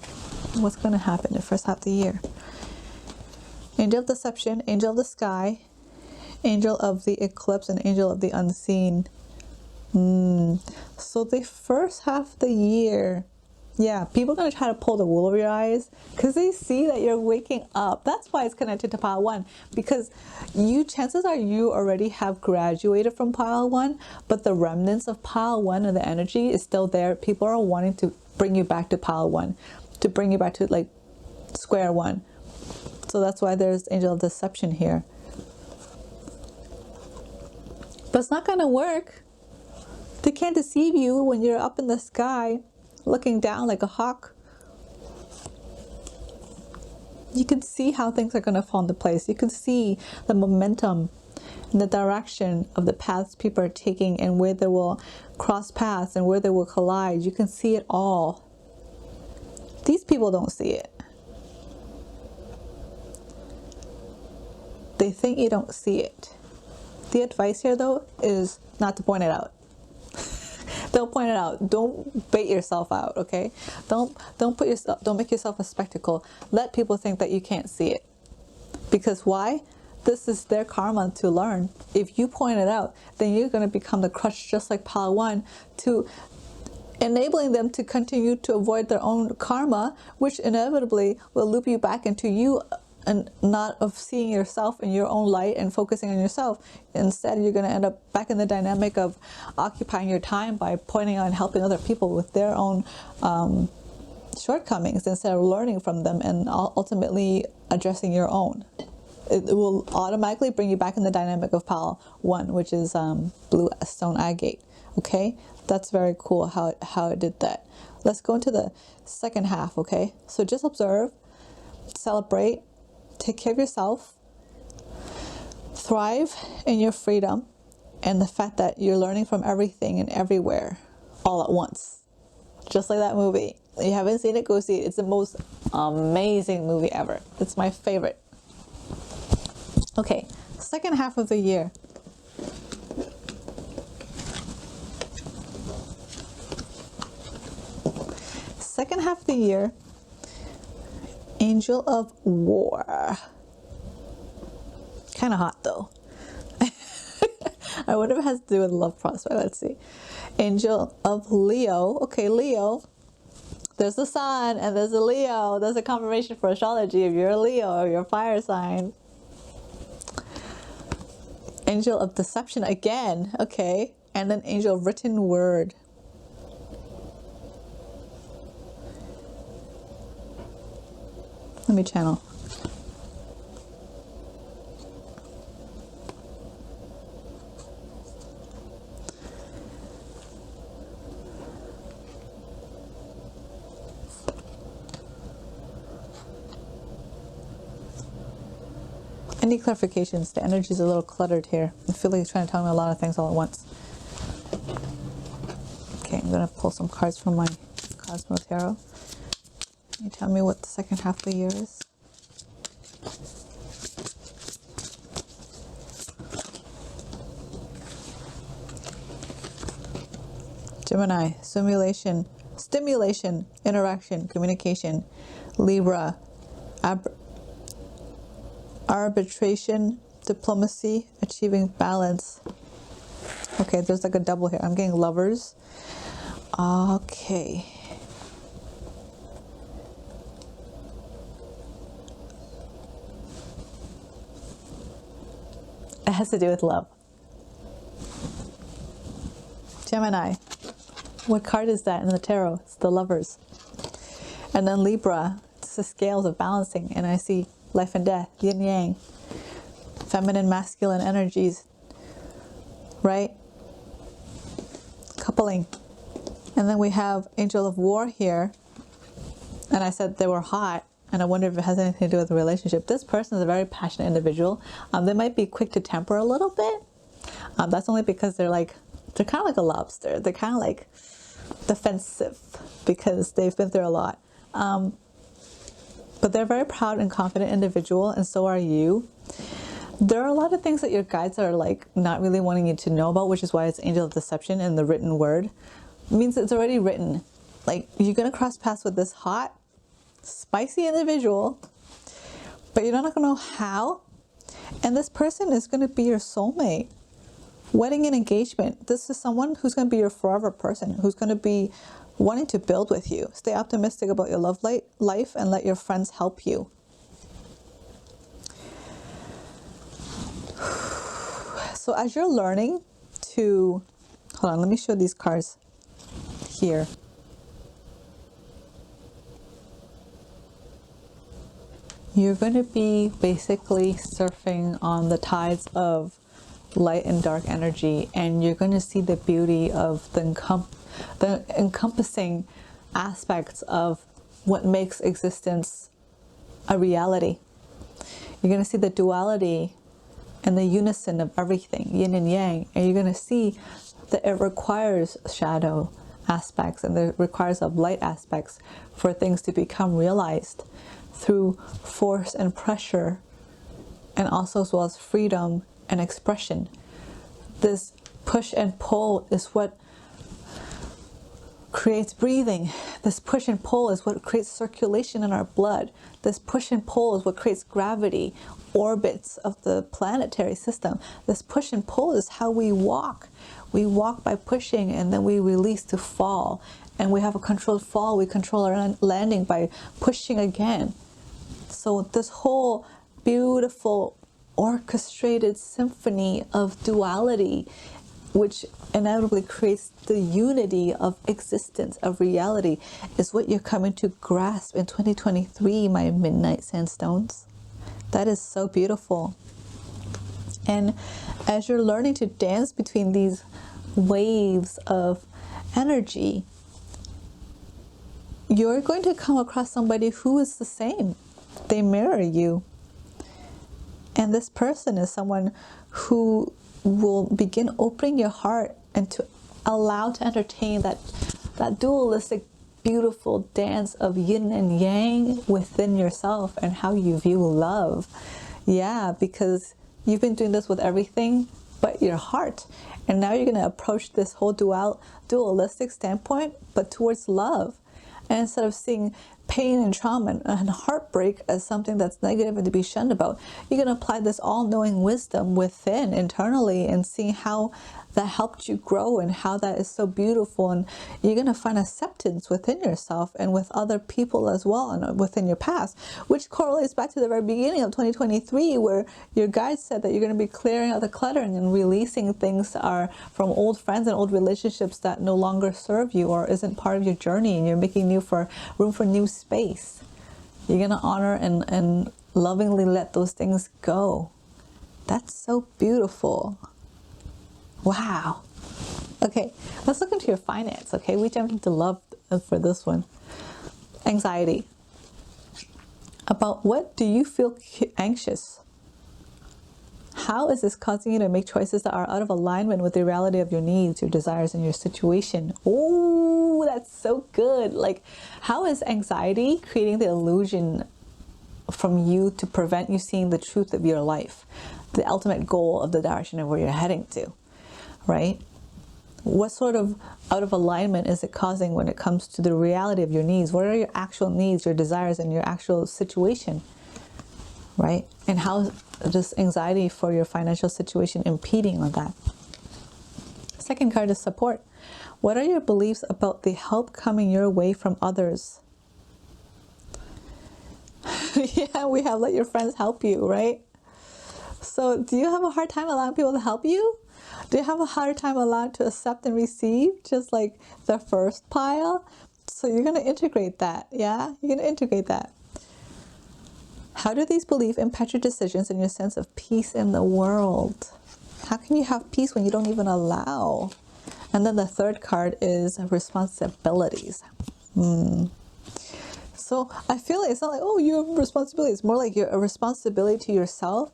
What's going to happen in the first half of the year? Angel of Deception, Angel of the Sky, Angel of the Eclipse, and Angel of the Unseen. So the first half of the year, yeah, people are going to try to pull the wool over your eyes because they see that you're waking up. That's why it's connected to pile one, because chances are you already have graduated from pile one, but the remnants of pile one and the energy is still there. People are wanting to bring you back to pile one, to bring you back to like square one. So that's why there's Angel of Deception here. But it's not going to work. They can't deceive you when you're up in the sky looking down like a hawk. You can see how things are going to fall into place. You can see the momentum and the direction of the paths people are taking and where they will cross paths and where they will collide. You can see it all. These people don't see it. They think you don't see it. The advice here, though, is not to point it out. They'll point it out. Don't bait yourself out, okay? Don't make yourself a spectacle. Let people think that you can't see it. Because why? This is their karma to learn. If you point it out, then you're going to become the crutch, just like Pile 1, to enabling them to continue to avoid their own karma, which inevitably will loop you back into you and not of seeing yourself in your own light and focusing on yourself. Instead, you're going to end up back in the dynamic of occupying your time by pointing out and helping other people with their own shortcomings instead of learning from them and ultimately addressing your own. It will automatically bring you back in the dynamic of Pile 1, which is Blue Stone Agate. Okay, that's very cool how it did that. Let's go into the second half. Okay, so just observe, celebrate, take care of yourself, thrive in your freedom and the fact that you're learning from everything and everywhere all at once, just like that movie. If you haven't seen it, go see it. It's the most amazing movie ever. It's my favorite. Okay, second half of the year. Second half of the year, Angel of War. Kind of hot though. I wonder if it has to do with love prospect. Let's see. Angel of Leo. Okay, Leo. There's the sun and there's a Leo. There's a confirmation for astrology if you're a Leo or you're a fire sign. Angel of Deception again. Okay. And then Angel of Written Word. Let me channel. Any clarifications? The energy is a little cluttered here. I feel like you're trying to tell me a lot of things all at once. Okay, I'm going to pull some cards from my Cosmo Tarot. Can you tell me what the second half of the year is? Gemini, stimulation, interaction, communication. Libra, arbitration, diplomacy, achieving balance. Okay, there's like a double here. I'm getting Lovers. Okay. It has to do with love. Gemini. What card is that in the tarot? It's the Lovers. And then Libra. It's the scales of balancing. And I see life and death, yin yang, feminine, masculine energies, right? Coupling. And then we have Angel of War here. And I said they were hot. And I wonder if it has anything to do with the relationship. This person is a very passionate individual. They might be quick to temper a little bit. That's only because they're kind of like a lobster. They're kind of like defensive because they've been through a lot. But they're a very proud and confident individual, and so are you. There are a lot of things that your guides are like not really wanting you to know about, which is why it's Angel of Deception in the written word. It means it's already written. Like, you're going to cross paths with this hot, spicy individual, but you're not going to know how. And this person is going to be your soulmate. Wedding and engagement. This is someone who's going to be your forever person, who's going to be wanting to build with you. Stay optimistic about your love life and let your friends help you. So as you're learning to, hold on, let me show these cards here. You're going to be basically surfing on the tides of light and dark energy, and you're going to see the beauty of the encompassing aspects of what makes existence a reality. You're going to see the duality and the unison of everything, yin and yang, and you're going to see that it requires shadow aspects and it requires of light aspects for things to become realized through force and pressure, and also as well as freedom and expression. This push and pull is what creates breathing. This push and pull is what creates circulation in our blood. This push and pull is what creates gravity, orbits of the planetary system. This push and pull is how we walk. We walk by pushing, and then we release to fall. And we have a controlled fall. We control our landing by pushing again. So this whole beautiful orchestrated symphony of duality, which inevitably creates the unity of existence, of reality, is what you're coming to grasp in 2023, my Midnight Sandstones. That is so beautiful. And as you're learning to dance between these waves of energy, you're going to come across somebody who is the same. They mirror you. And this person is someone who will begin opening your heart and to allow to entertain that dualistic, beautiful dance of yin and yang within yourself and how you view love. Yeah, because you've been doing this with everything but your heart. And now you're going to approach this whole dualistic standpoint, but towards love. And instead of seeing pain and trauma and heartbreak as something that's negative and to be shunned about, you're going to apply this all-knowing wisdom within, internally, and see how that helped you grow and how that is so beautiful. And you're going to find acceptance within yourself and with other people as well, and within your past, which correlates back to the very beginning of 2023, where your guide said that you're going to be clearing out the cluttering and releasing things that are from old friends and old relationships that no longer serve you or isn't part of your journey, and you're making room for new space. You're going to honor and lovingly let those things go. That's so beautiful. Wow. Okay, let's look into your finance. Okay, we jumped into love for this one. Anxiety. About what do you feel anxious? How is this causing you to make choices that are out of alignment with the reality of your needs, your desires, and your situation? Oh, that's so good. Like, how is anxiety creating the illusion from you to prevent you seeing the truth of your life, the ultimate goal of the direction of where you're heading to? Right? What sort of out of alignment is it causing when it comes to the reality of your needs? What are your actual needs, your desires, and your actual situation? Right? And how does anxiety for your financial situation impeding on that? Second card is support. What are your beliefs about the help coming your way from others? Yeah, we have let your friends help you, right? So do you have a hard time allowing people to help you? Do you have a hard time allowing to accept and receive, just like the first pile? So you're going to integrate that, yeah? You're going to integrate that. How do these beliefs impact your decisions and your sense of peace in the world? How can you have peace when you don't even allow? And then the third card is responsibilities. So I feel like it's not like, oh, you have responsibility. It's more like you're a responsibility to yourself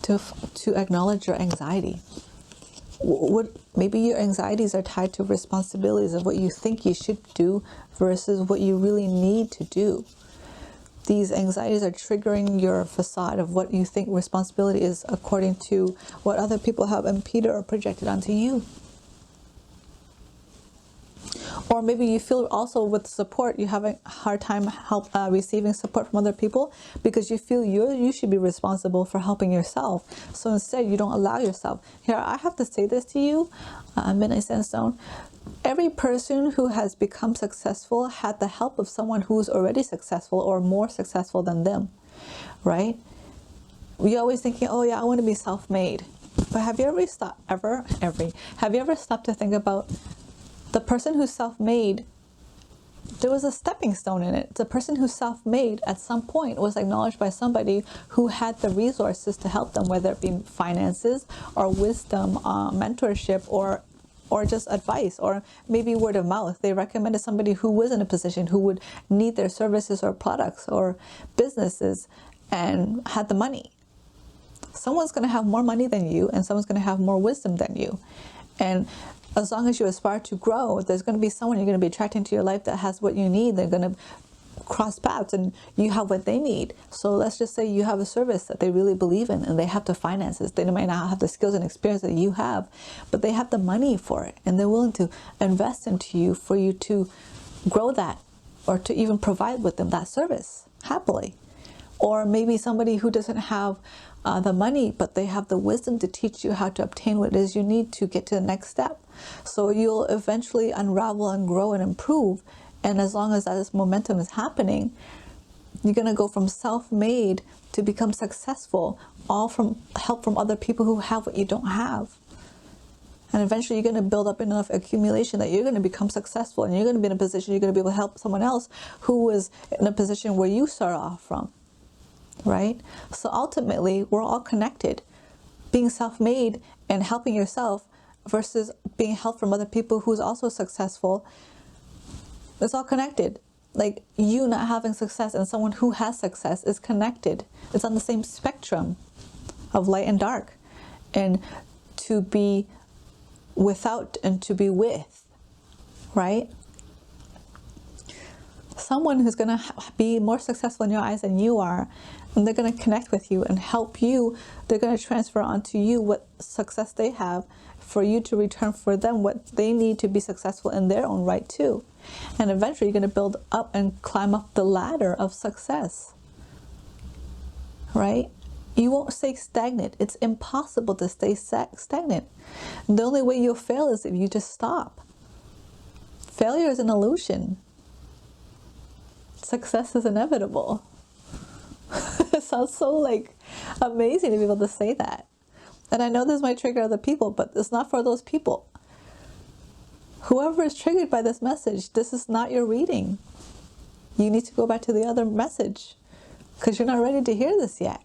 to acknowledge your anxiety. Maybe your anxieties are tied to responsibilities of what you think you should do versus what you really need to do. These anxieties are triggering your facade of what you think responsibility is according to what other people have impeded or projected onto you. Or maybe you feel also with support, you have a hard time receiving support from other people because you feel you should be responsible for helping yourself. So instead, you don't allow yourself. Here, I have to say this to you, Midnight Sandstone. Every person who has become successful had the help of someone who's already successful or more successful than them, right? You're always thinking, oh yeah, I want to be self-made. But have you ever stopped to think about the person who's self-made? There was a stepping stone in it. The person who's self-made at some point was acknowledged by somebody who had the resources to help them, whether it be finances or wisdom, mentorship, or just advice, or maybe word of mouth. They recommended somebody who was in a position who would need their services or products or businesses and had the money. Someone's going to have more money than you, and someone's going to have more wisdom than you. And as long as you aspire to grow, there's going to be someone you're going to be attracting to your life that has what you need. They're going to cross paths and you have what they need. So let's just say you have a service that they really believe in and they have the finances. They might not have the skills and experience that you have, but they have the money for it and they're willing to invest into you for you to grow that, or to even provide with them that service happily. Or maybe somebody who doesn't have the money, but they have the wisdom to teach you how to obtain what it is you need to get to the next step. So you'll eventually unravel and grow and improve. And as long as this momentum is happening, you're going to go from self-made to become successful, all from help from other people who have what you don't have. And eventually you're going to build up enough accumulation that you're going to become successful, and you're going to be in a position you're going to be able to help someone else who is in a position where you start off from, right? So ultimately, we're all connected. Being self-made and helping yourself versus being helped from other people who's also successful, it's all connected. Like you not having success and someone who has success is connected. It's on the same spectrum of light and dark. And to be without and to be with, right? Someone who's going to be more successful in your eyes than you are, and they're going to connect with you and help you. They're going to transfer onto you what success they have for you to return for them what they need to be successful in their own right too. And eventually you're going to build up and climb up the ladder of success, right? You won't stay stagnant. It's impossible to stay stagnant. The only way you'll fail is if you just stop. Failure is an illusion. Success is inevitable. It sounds so like amazing to be able to say that. And I know this might trigger other people, but it's not for those people. Whoever is triggered by this message, this is not your reading. You need to go back to the other message because you're not ready to hear this yet.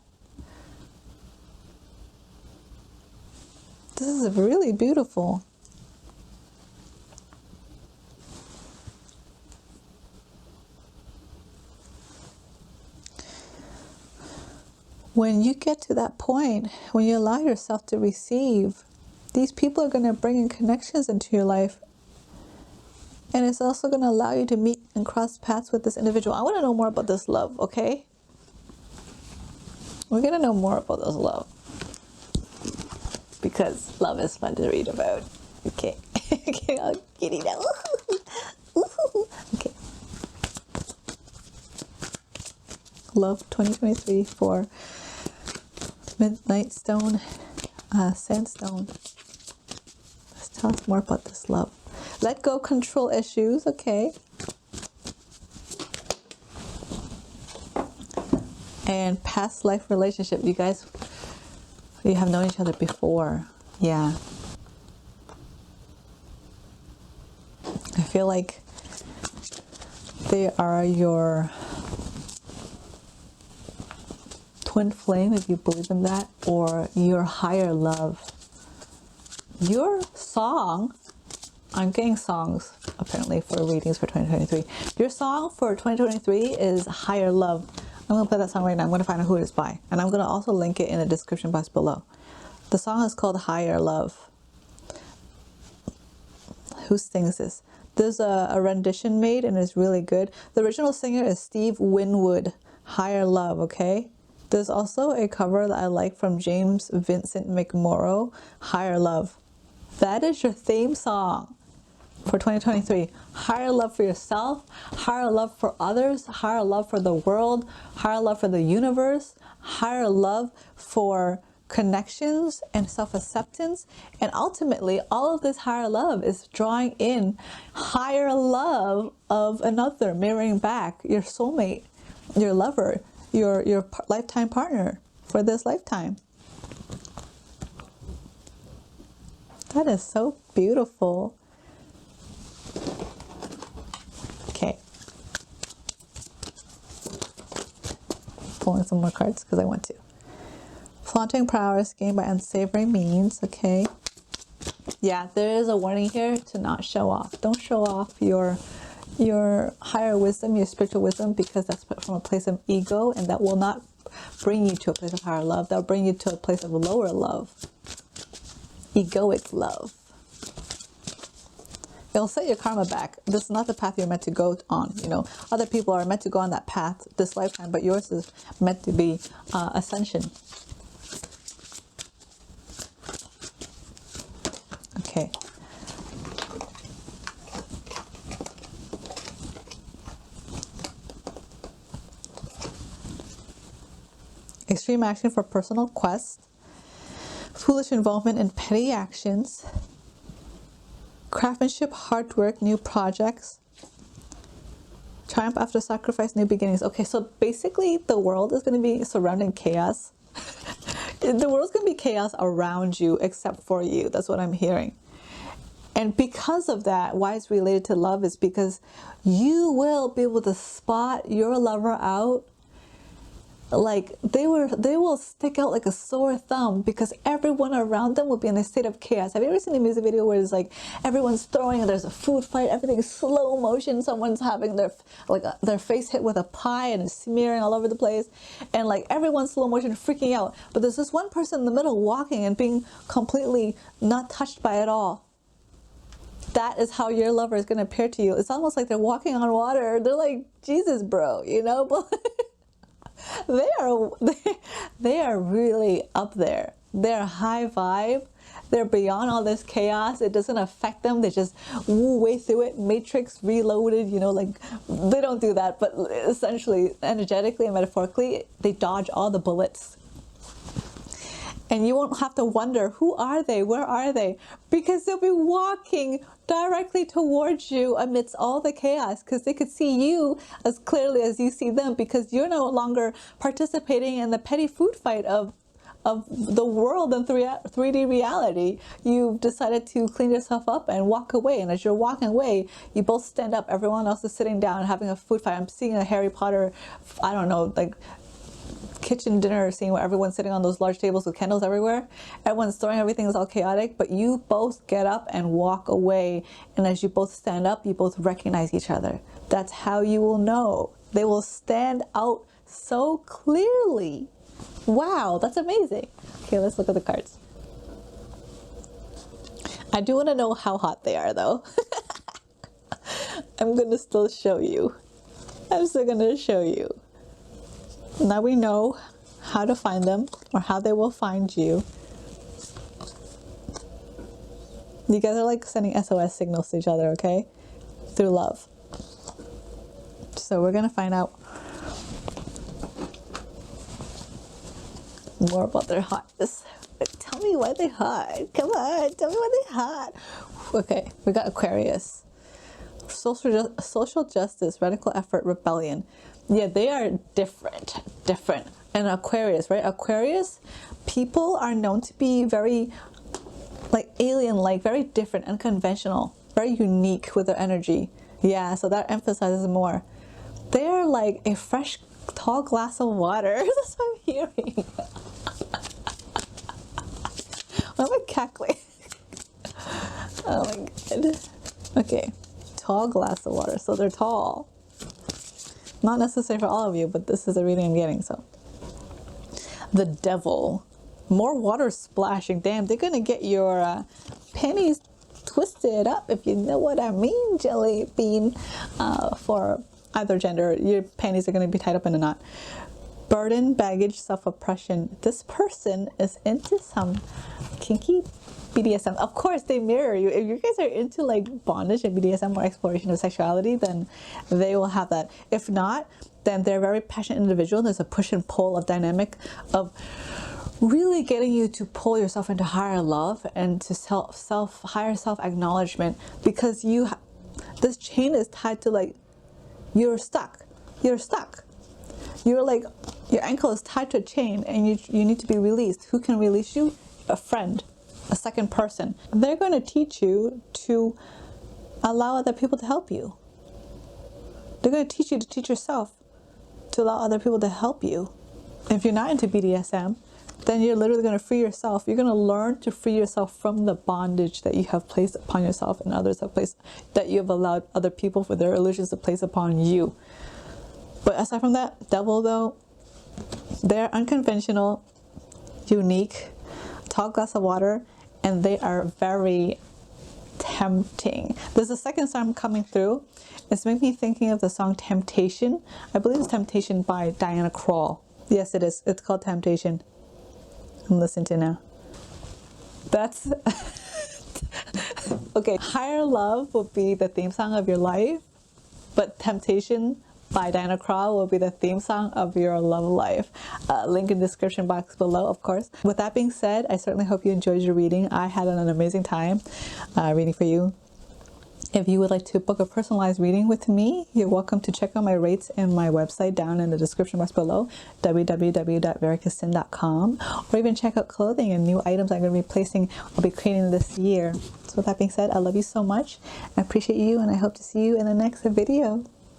This is really beautiful. When you get to that point, when you allow yourself to receive, these people are going to bring in connections into your life. And it's also going to allow you to meet and cross paths with this individual. I want to know more about this love, okay? We're going to know more about this love. Because love is fun to read about. Okay. Okay, I'll get it out. Okay. Love 2023 for Midnight Sandstone. Let's tell us more about this love. Let go control issues, okay. And past life relationship. You guys, you have known each other before. Yeah. I feel like they are your twin flame, if you believe in that, or your higher love. Your song, I'm getting songs apparently for readings for 2023. Your song for 2023 is Higher Love. I'm going to play that song right now. I'm going to find out who it is by. And I'm going to also link it in the description box below. The song is called Higher Love. Who sings this? There's a rendition made and it's really good. The original singer is Steve Winwood. Higher Love, okay? There's also a cover that I like from James Vincent McMorrow. Higher Love. That is your theme song for 2023. Higher love for yourself, higher love for others, higher love for the world, higher love for the universe, higher love for connections and self-acceptance. And ultimately, all of this higher love is drawing in higher love of another, mirroring back your soulmate, your lover, your lifetime partner for this lifetime. That is so beautiful. Okay. Pulling some more cards because I want to. Flaunting prowess gained by unsavory means. Okay. Yeah, there is a warning here to not show off. Don't show off your higher wisdom, your spiritual wisdom, because that's from a place of ego, and that will not bring you to a place of higher love. That'll bring you to a place of lower love. Egoic love. It'll set your karma back. This is not the path you're meant to go on. You know, other people are meant to go on that path this lifetime, but yours is meant to be ascension. Okay. Extreme action for personal quest. Foolish involvement in petty actions. Craftsmanship, hard work, new projects. Triumph after sacrifice, new beginnings. Okay, so basically the world is going to be surrounding chaos. The world's going to be chaos around you except for you. That's what I'm hearing. And because of that, why it's related to love is because you will be able to spot your lover out. Like they will stick out like a sore thumb because everyone around them will be in a state of chaos. Have you ever seen a music video where it's like everyone's throwing and there's a food fight, everything's slow motion, someone's having their face hit with a pie and it's smearing all over the place, and like everyone's slow motion freaking out, but there's this one person in the middle walking and being completely not touched by it all. That is how your lover is going to appear to you. It's almost like they're walking on water. They're like, Jesus, bro, you know? But they are really up there. They're high vibe. They're beyond all this chaos. It doesn't affect them. They just woo way through it. Matrix reloaded, you know, like they don't do that, but essentially, energetically and metaphorically, they dodge all the bullets. And you won't have to wonder, who are they? Where are they? Because they'll be walking directly towards you amidst all the chaos, because they could see you as clearly as you see them, because you're no longer participating in the petty food fight of the world and 3D reality. You've decided to clean yourself up and walk away. And as you're walking away, you both stand up. Everyone else is sitting down and having a food fight. I'm seeing a Harry Potter, I don't know, like kitchen dinner scene where everyone's sitting on those large tables with candles everywhere. Everyone's throwing everything, is all chaotic, but you both get up and walk away. And as you both stand up, you both recognize each other. That's how you will know. They will stand out so clearly. Wow, that's amazing. Okay, let's look at the cards. I do want to know how hot they are though. I'm going to still show you. I'm still going to show you. Now we know how to find them, or how they will find you. You guys are like sending SOS signals to each other, okay? Through love. So we're going to find out more about their hotness. Tell me why they're hot. Come on, tell me why they're hot. Okay, we got Aquarius. Social justice, radical effort, rebellion. Yeah, they are different. And Aquarius, right? Aquarius, people are known to be very like alien-like, very different, unconventional, very unique with their energy. Yeah, so that emphasizes more. They're like a fresh, tall glass of water. That's what I'm hearing. Why am I cackling? Oh my god. Okay, tall glass of water. So they're tall. Not necessary for all of you, but this is the reading I'm getting. So the devil, more water splashing. Damn, they're gonna get your pennies twisted up, if you know what I mean, jelly bean. For either gender, your panties are going to be tied up in a knot. Burden, baggage, self-oppression. This person is into some kinky BDSM. Of course, they mirror you. If you guys are into like bondage and BDSM or exploration of sexuality, then they will have that. If not, then they're a very passionate individual. There's a push and pull of dynamic of really getting you to pull yourself into higher love and to higher self-acknowledgement, because this chain is tied to like, you're stuck. You're like, your ankle is tied to a chain and you need to be released. Who can release you? A friend, a second person. They're going to teach you to allow other people to help you. They're going to teach you to teach yourself to allow other people to help you. If you're not into BDSM, then you're literally going to free yourself. You're going to learn to free yourself from the bondage that you have placed upon yourself and others have placed, that you have allowed other people for their illusions to place upon you. But aside from that, devil though, they're unconventional, unique, tall glass of water, and they are very tempting. There's a second song coming through. It's making me thinking of the song Temptation. I believe it's Temptation by Diana Krall. Yes, it is. It's called Temptation. I'm listening to it now. That's okay. Higher Love will be the theme song of your life, but Temptation by Diana Krall will be the theme song of your love life. Link in the description box below, of course. With that being said, I certainly hope you enjoyed your reading. I had an amazing time reading for you. If you would like to book a personalized reading with me, you're welcome to check out my rates and my website down in the description box below, www.verucacyn.com, or even check out clothing and new items I'm going to be placing, I'll be creating this year. So with that being said, I love you so much. I appreciate you, and I hope to see you in the next video.